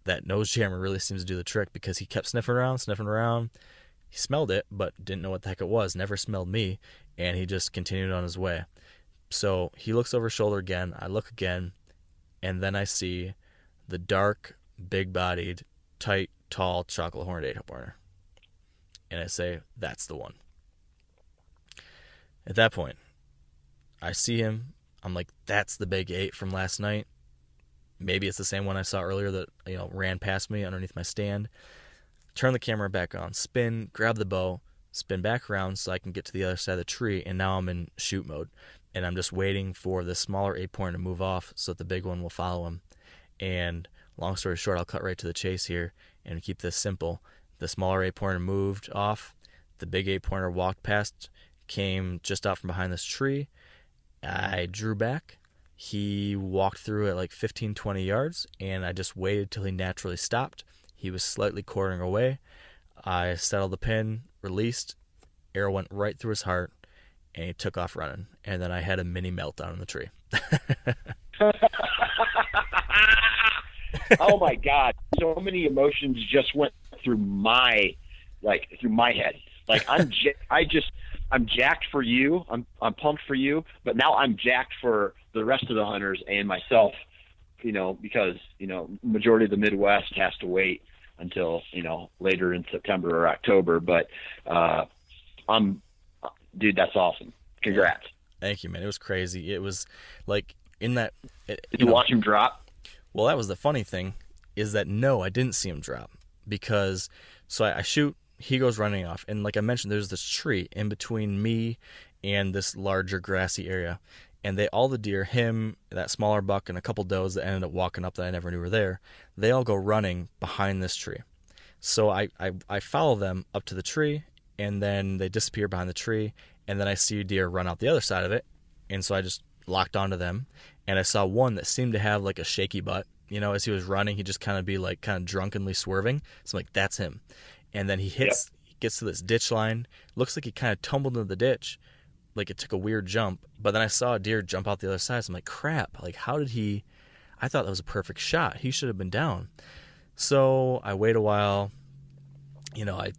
that nose jammer really seems to do the trick, because he kept sniffing around. He smelled it, but didn't know what the heck it was, never smelled me, and he just continued on his way. So he looks over his shoulder again, I look again, and then I see the dark, big-bodied, tight, tall, chocolate horned 8-pointer. And I say, that's the one. At that point, I see him. I'm like, that's the big 8 from last night. Maybe it's the same one I saw earlier that, ran past me underneath my stand. Turn the camera back on, spin, grab the bow, spin back around so I can get to the other side of the tree, and now I'm in shoot mode. And I'm just waiting for the smaller 8-pointer to move off so that the big one will follow him. And long story short, I'll cut right to the chase here and keep this simple. The smaller 8-pointer moved off. The big 8-pointer walked past, came just out from behind this tree. I drew back. He walked through at like 15, 20 yards, and I just waited till he naturally stopped. He was slightly quartering away. I settled the pin, released. Arrow went right through his heart, and he took off running. And then I had a mini meltdown in the tree. Oh my God. So many emotions just went through my like through my head. Like I'm jacked for you. I'm pumped for you, but now I'm jacked for the rest of the hunters and myself, because, majority of the Midwest has to wait until, later in September or October. But dude, that's awesome. Congrats. Thank you, man. It was crazy. It was like in that. Did you watch him drop? Well, that was the funny thing, is that no, I didn't see him drop, because I shoot, he goes running off, and like I mentioned, there's this tree in between me and this larger grassy area, and all the deer, him, that smaller buck, and a couple does that ended up walking up that I never knew were there, they all go running behind this tree. So I follow them up to the tree, and then they disappear behind the tree, and then I see a deer run out the other side of it, and so I just locked onto them, and I saw one that seemed to have like a shaky butt. As he was running, he'd just kind of drunkenly swerving. So I'm like, that's him. And then he gets to this ditch line. Looks like he kind of tumbled into the ditch, like it took a weird jump. But then I saw a deer jump out the other side. So I'm like, crap, like how did he? I thought that was a perfect shot. He should have been down. So I wait a while, I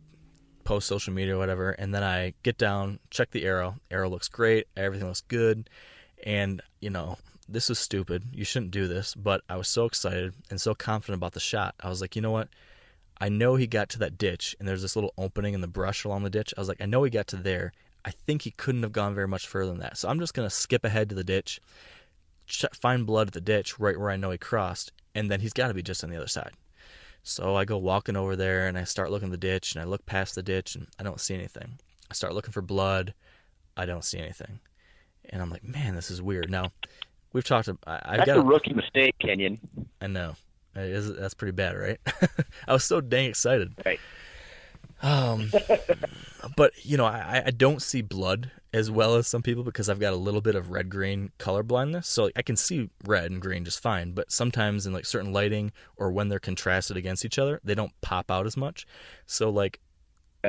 post social media or whatever, and then I get down, check the arrow. Arrow looks great. Everything looks good. And, this is stupid. You shouldn't do this. But I was so excited and so confident about the shot. I was like, you know what? I know he got to that ditch, and there's this little opening in the brush along the ditch. I was like, I know he got to there. I think he couldn't have gone very much further than that. So I'm just going to skip ahead to the ditch, find blood at the ditch right where I know he crossed, and then he's got to be just on the other side. So I go walking over there, and I start looking at the ditch, and I look past the ditch, and I don't see anything. I start looking for blood. I don't see anything. And I'm like, man, this is weird. Now, we've talked about... That's a rookie mistake, Kenyon. I know. That's pretty bad, right? I was so dang excited. Right. But, I don't see blood as well as some people because I've got a little bit of red-green color blindness. So I can see red and green just fine. But sometimes in like certain lighting or when they're contrasted against each other, they don't pop out as much. So like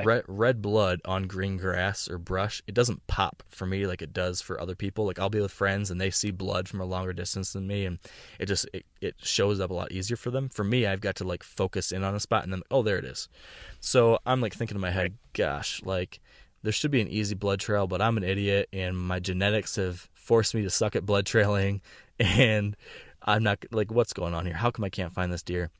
red blood on green grass or brush, it doesn't pop for me like it does for other people. Like I'll be with friends and they see blood from a longer distance than me, and it shows up a lot easier for them. For me, I've got to like focus in on a spot and then, oh, there it is. So I'm like thinking in my head, gosh, like there should be an easy blood trail, but I'm an idiot and my genetics have forced me to suck at blood trailing, and I'm not like, what's going on here? How come I can't find this deer?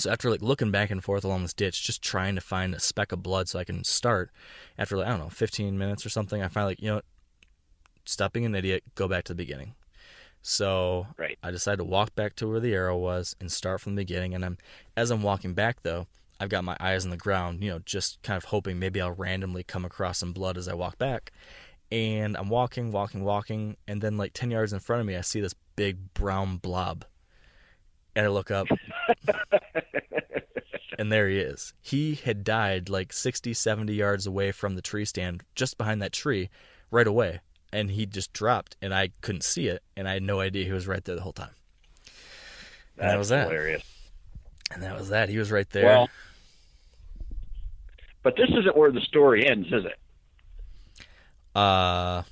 So after like looking back and forth along this ditch, just trying to find a speck of blood so I can start, after like, I don't know, 15 minutes or something, I finally, stop being an idiot, go back to the beginning. So I decided to walk back to where the arrow was and start from the beginning. And as I'm walking back though, I've got my eyes on the ground, just kind of hoping maybe I'll randomly come across some blood as I walk back. And I'm walking, and then like 10 yards in front of me, I see this big brown blob. And I look up, and there he is. He had died like 60, 70 yards away from the tree stand, just behind that tree, right away. And he just dropped, and I couldn't see it, and I had no idea he was right there the whole time. And that was that. Hilarious. And that was that. He was right there. Well, but this isn't where the story ends, is it? Well,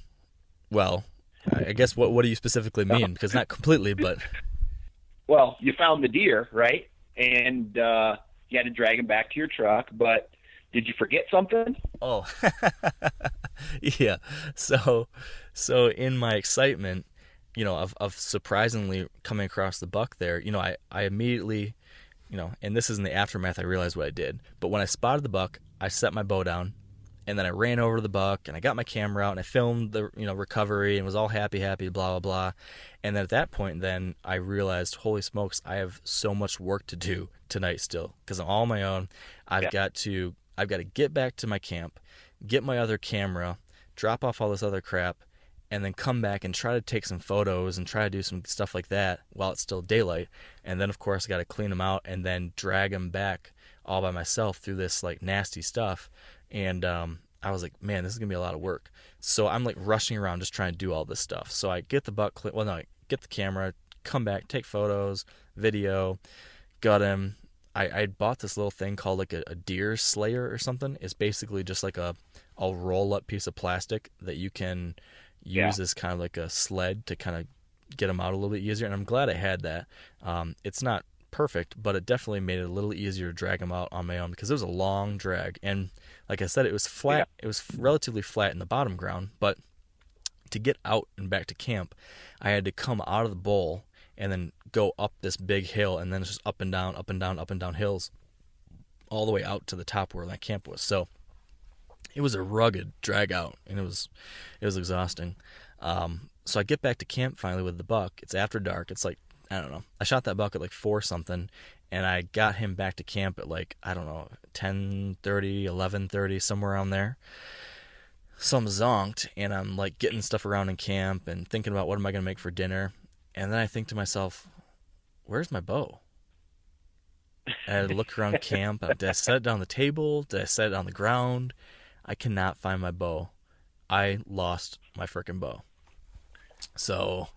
I guess what do you specifically mean? Because not completely, but... Well, you found the deer, right? And you had to drag him back to your truck, but did you forget something? Oh, yeah. So in my excitement, of surprisingly coming across the buck there, I immediately, and this is in the aftermath, I realized what I did. But when I spotted the buck, I set my bow down, and then I ran over to the buck, and I got my camera out, and I filmed the, recovery, and was all happy, blah, blah, blah. And then at that point, then I realized, holy smokes, I have so much work to do tonight still, because I'm all on my own. I've got to get back to my camp, get my other camera, drop off all this other crap, and then come back and try to take some photos and try to do some stuff like that while it's still daylight. And then, of course, I got to clean them out and then drag them back all by myself through this like nasty stuff. And I was like, man, this is going to be a lot of work. So I'm like rushing around just trying to do all this stuff. So I get the buck, I get the camera, come back, take photos, video, got him. I bought this little thing called like a deer slayer or something. It's basically just like a roll up piece of plastic that you can use as kind of like a sled to kind of get them out a little bit easier. And I'm glad I had that. It's not perfect, but it definitely made it a little easier to drag them out on my own because it was a long drag. And like I said, it was flat. It was relatively flat in the bottom ground, but to get out and back to camp, I had to come out of the bowl and then go up this big hill, and then it's just up and down, up and down, up and down hills, all the way out to the top where that camp was. So it was a rugged drag out, and it was exhausting. So I get back to camp finally with the buck. It's after dark. It's like, I don't know. I shot that buck at like 4 something, and I got him back to camp at like, I don't know, 10:30, 11:30, somewhere around there. So I'm zonked, and I'm like getting stuff around in camp and thinking about what am I going to make for dinner. And then I think to myself, where's my bow? And I look around camp. Did I set it down on the table? Did I set it on the ground? I cannot find my bow. I lost my frickin' bow. So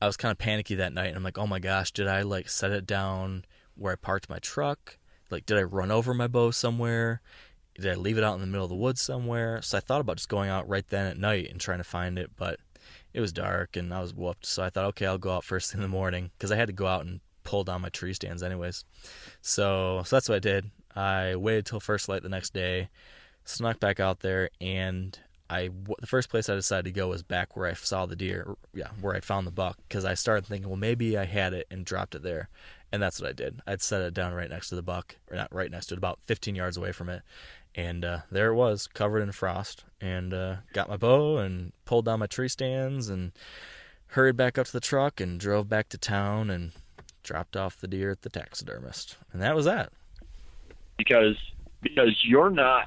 I was kind of panicky that night. And I'm like, oh my gosh, did I like set it down where I parked my truck? Like, did I run over my bow somewhere? Did I leave it out in the middle of the woods somewhere? So I thought about just going out right then at night and trying to find it, but it was dark and I was whooped. So I thought, okay, I'll go out first thing in the morning because I had to go out and pull down my tree stands anyways. So that's what I did. I waited till first light the next day, snuck back out there, and the first place I decided to go was back where I saw the deer, where I found the buck, because I started thinking, well, maybe I had it and dropped it there. And that's what I did. I'd set it down right next to the buck, or not right next to it, about 15 yards away from it. And there it was, covered in frost. And got my bow and pulled down my tree stands and hurried back up to the truck and drove back to town and dropped off the deer at the taxidermist. And that was that. Because you're not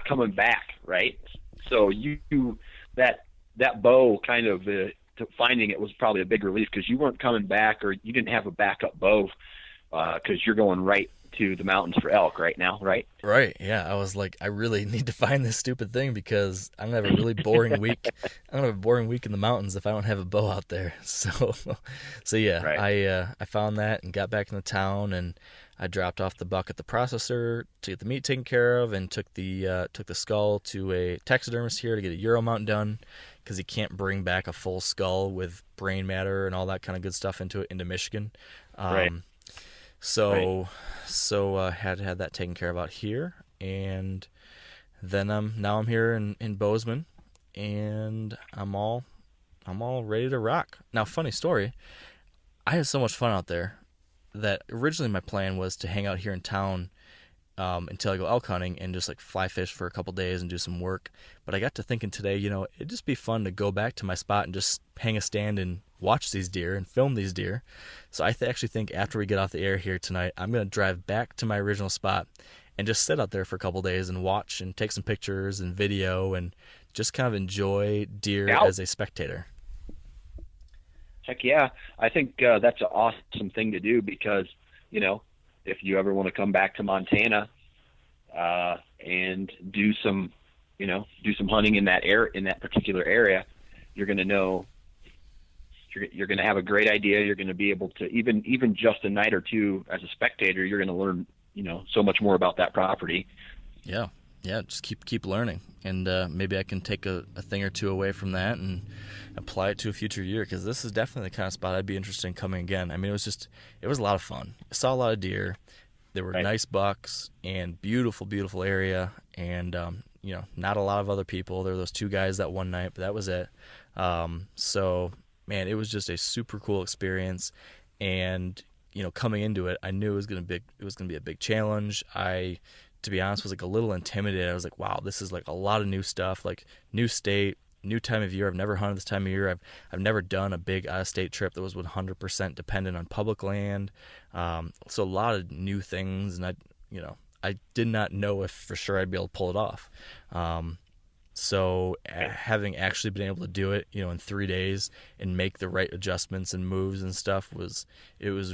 coming back, right? So that bow kind of finding it was probably a big relief because you weren't coming back, or you didn't have a backup bow because you're going right to the mountains for elk right now, right? Right. Yeah. I was like, I really need to find this stupid thing because I'm gonna have a really boring week. I'm gonna have a boring week in the mountains if I don't have a bow out there. So yeah, right. I found that and got back into town, and I dropped off the buck at the processor to get the meat taken care of, and took the skull to a taxidermist here to get a Euro mount done because he can't bring back a full skull with brain matter and all that kind of good stuff into Michigan. Right. So had that taken care of out here, and then I'm here in Bozeman, and I'm all ready to rock. Now, funny story, I had so much fun out there that originally my plan was to hang out here in town until I go elk hunting and just like fly fish for a couple days and do some work. But I got to thinking today, it'd just be fun to go back to my spot and just hang a stand and watch these deer and film these deer. So I actually think after we get off the air here tonight, I'm going to drive back to my original spot and just sit out there for a couple days and watch and take some pictures and video and just kind of enjoy deer as a spectator. Heck yeah. I think that's an awesome thing to do because, if you ever want to come back to Montana and do some hunting in that particular area, you're going to know, you're going to have a great idea. You're going to be able to, even just a night or two as a spectator, you're going to learn, so much more about that property. Yeah. Yeah. Just keep learning. And maybe I can take a thing or two away from that and apply it to a future year, because this is definitely the kind of spot I'd be interested in coming again. I mean, it was a lot of fun. I saw a lot of deer. There were nice bucks and beautiful, beautiful area. And, not a lot of other people. There were those 2 guys that one night, but that was it. So, man, it was just a super cool experience. And, coming into it, I knew it was going to be a big challenge. To be honest, was like a little intimidated. I was like, wow, this is like a lot of new stuff, like new state, new time of year. I've never hunted this time of year. I've never done a big out-of-state trip that was 100% dependent on public land. So a lot of new things, and I did not know if for sure I'd be able to pull it off. So having actually been able to do it, in 3 days and make the right adjustments and moves and stuff was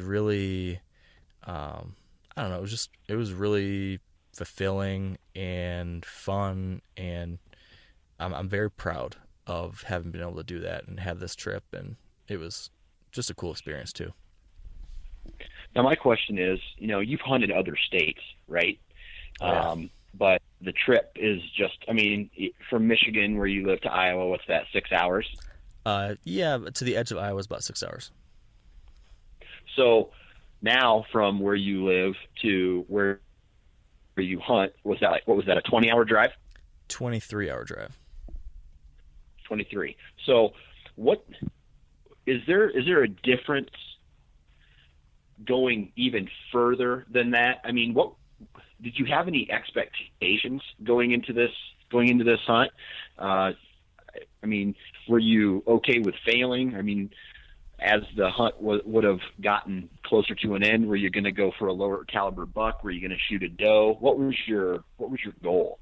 really, I don't know, it was really fulfilling and fun, and I'm very proud of having been able to do that and have this trip, and it was just a cool experience too. Now my question is, you've hunted other states, right? Oh, yeah. But the trip is just, from Michigan where you live to Iowa, what's that, 6 hours? Yeah, to the edge of Iowa is about 6 hours. So now from where you live to where you hunt, what was that, a 20-hour drive? 23-hour drive. 23. So what is there a difference going even further than that? I mean, what did you have any expectations going into this hunt? I mean, were you okay with failing? I mean, as the hunt would have gotten closer to an end, were you going to go for a lower caliber buck? Were you going to shoot a doe? What was your goal?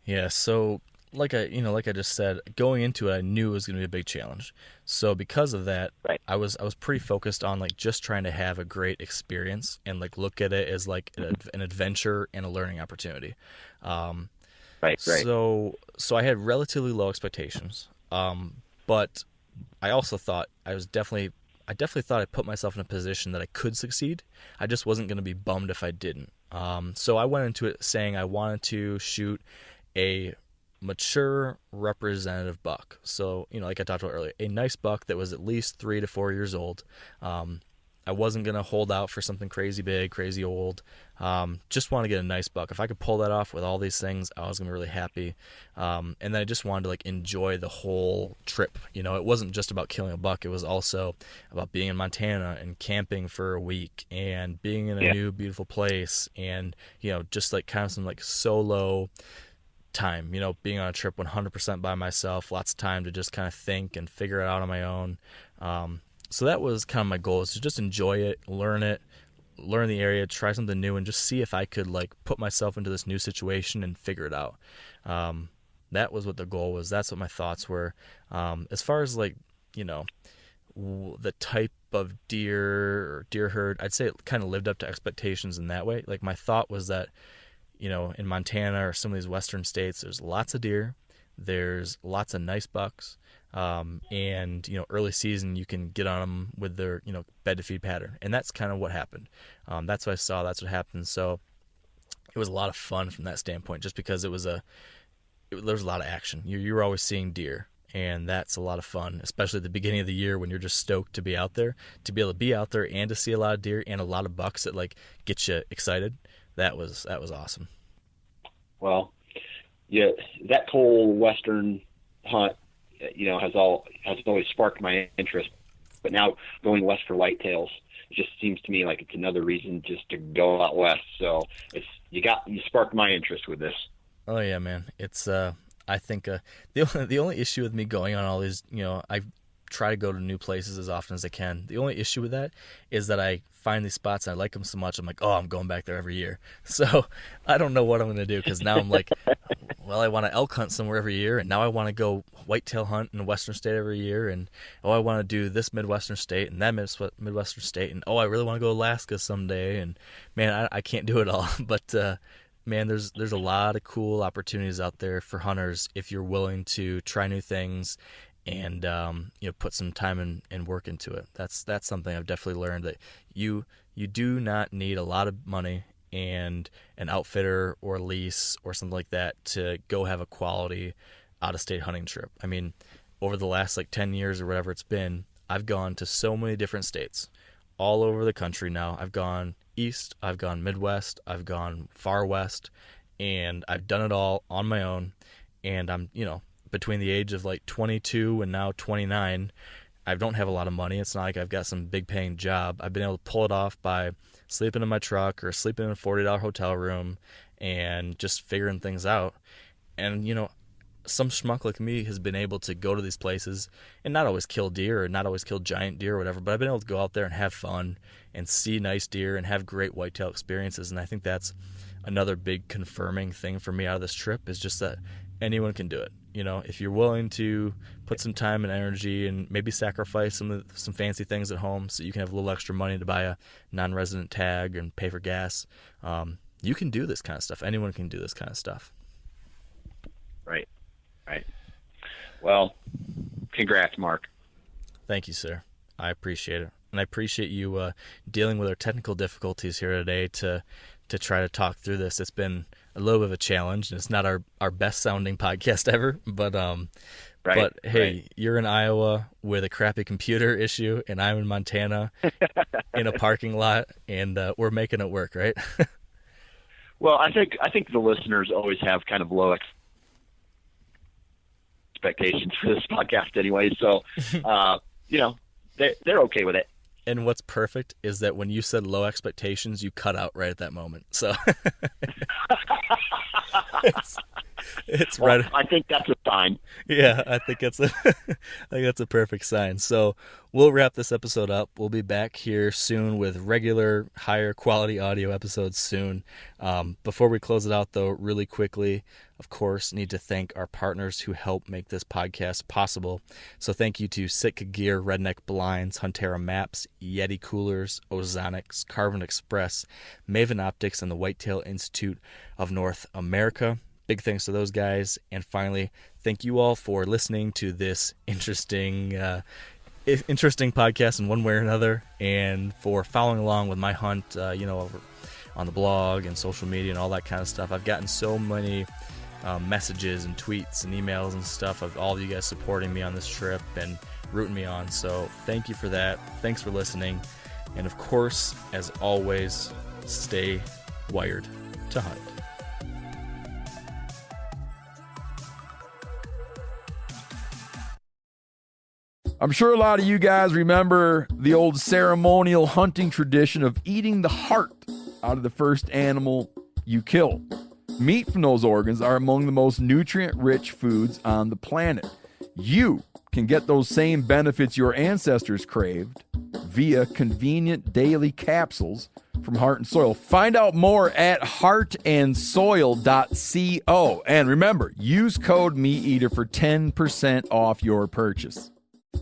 Yeah, so like I just said, going into it, I knew it was going to be a big challenge. So because of that, right. I was pretty focused on like just trying to have a great experience and like look at it as like an adventure and a learning opportunity. Right. So I had relatively low expectations, but I also thought I definitely thought I put myself in a position that I could succeed. I just wasn't going to be bummed if I didn't. So I went into it saying I wanted to shoot a mature representative buck. So, like I talked about earlier, a nice buck that was at least 3 to 4 years old. I wasn't going to hold out for something crazy big, crazy old. Just want to get a nice buck. If I could pull that off with all these things, I was going to be really happy. And then I just wanted to like enjoy the whole trip. It wasn't just about killing a buck. It was also about being in Montana and camping for a week and being in a new, beautiful place. And, just like kind of some like solo time, being on a trip 100% by myself, lots of time to just kind of think and figure it out on my own. So that was kind of my goal, is to just enjoy it, learn the area, try something new, and just see if I could like put myself into this new situation and figure it out. That was what the goal was. That's what my thoughts were. As far as like, the type of deer or deer herd, I'd say it kind of lived up to expectations in that way. Like my thought was that, in Montana or some of these western states, there's lots of deer, there's lots of nice bucks, and early season you can get on them with their bed to feed pattern, and that's kind of what happened. That's what I saw. That's what happened. So it was a lot of fun from that standpoint, just because there was a lot of action. You were always seeing deer, and that's a lot of fun, especially at the beginning of the year when you're just stoked to be out there, to be able to be out there and to see a lot of deer and a lot of bucks that like get you excited. That was awesome. Well, yeah, that whole western hunt, has always sparked my interest. But now going west for whitetails, it just seems to me like it's another reason just to go out west. So you sparked my interest with this. Oh yeah, man. It's I think the only issue with me going on all these, I try to go to new places as often as I can. The only issue with that is that I find these spots and I like them so much, I'm like, oh, I'm going back there every year. So I don't know what I'm going to do, because now I'm like, well, I want to elk hunt somewhere every year, and now I want to go whitetail hunt in a western state every year, and I want to do this midwestern state and that midwestern state, and I really want to go to Alaska someday, and man, I can't do it all. But man, there's a lot of cool opportunities out there for hunters if you're willing to try new things and put some time and work into it. That's something I've definitely learned, that you do not need a lot of money and an outfitter or a lease or something like that to go have a quality out-of-state hunting trip. I mean, over the last 10 years or whatever it's been, I've gone to so many different states all over the country now. I've gone east, I've gone Midwest, I've gone far west, and I've done it all on my own. And I'm, between the age of 22 and now 29, I don't have a lot of money. It's not like I've got some big paying job. I've been able to pull it off by sleeping in my truck or sleeping in a $40 hotel room and just figuring things out. And, some schmuck like me has been able to go to these places and not always kill deer or not always kill giant deer or whatever, but I've been able to go out there and have fun and see nice deer and have great whitetail experiences. And I think that's another big confirming thing for me out of this trip, is just that anyone can do it. If you're willing to put some time and energy and maybe sacrifice some fancy things at home so you can have a little extra money to buy a non-resident tag and pay for gas, you can do this kind of stuff. Anyone can do this kind of stuff. Right. Well, congrats, Mark. Thank you, sir. I appreciate it. And I appreciate you dealing with our technical difficulties here today to try to talk through this. It's been a little bit of a challenge, and it's not our best sounding podcast ever, but hey, you're in Iowa with a crappy computer issue, and I'm in Montana in a parking lot, and we're making it work, right? Well, I think the listeners always have kind of low expectations for this podcast anyway, so they're okay with it. And what's perfect is that when you said low expectations, you cut out right at that moment. So it's well, right. I think that's a sign. Yeah, I think that's a perfect sign. So we'll wrap this episode up. We'll be back here soon with regular, higher quality audio episodes soon. Before we close it out, though, really quickly, of course, need to thank our partners who help make this podcast possible. So thank you to Sitka Gear, Redneck Blinds, Huntera Maps, Yeti Coolers, Ozonics, Carbon Express, Maven Optics, and the Whitetail Institute of North America. Big thanks to those guys. And finally, thank you all for listening to this interesting podcast in one way or another, and for following along with my hunt, over on the blog and social media and all that kind of stuff. I've gotten so many messages and tweets and emails and stuff of all of you guys supporting me on this trip and rooting me on. So thank you for that. Thanks for listening. And of course, as always, stay wired to hunt. I'm sure a lot of you guys remember the old ceremonial hunting tradition of eating the heart out of the first animal you kill. Meat from those organs are among the most nutrient-rich foods on the planet. You can get those same benefits your ancestors craved via convenient daily capsules from Heart and Soil. Find out more at heartandsoil.co. And remember, use code MeatEater for 10% off your purchase.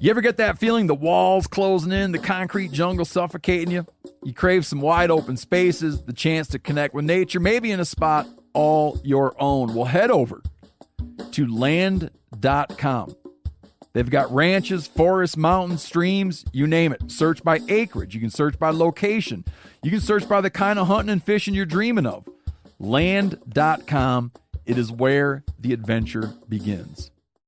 You ever get that feeling the walls closing in, the concrete jungle suffocating you? You crave some wide open spaces, the chance to connect with nature, maybe in a spot all your own. Well, head over to land.com. They've got ranches, forests, mountains, streams, you name it. Search by acreage. You can search by location. You can search by the kind of hunting and fishing you're dreaming of. Land.com. It is where the adventure begins.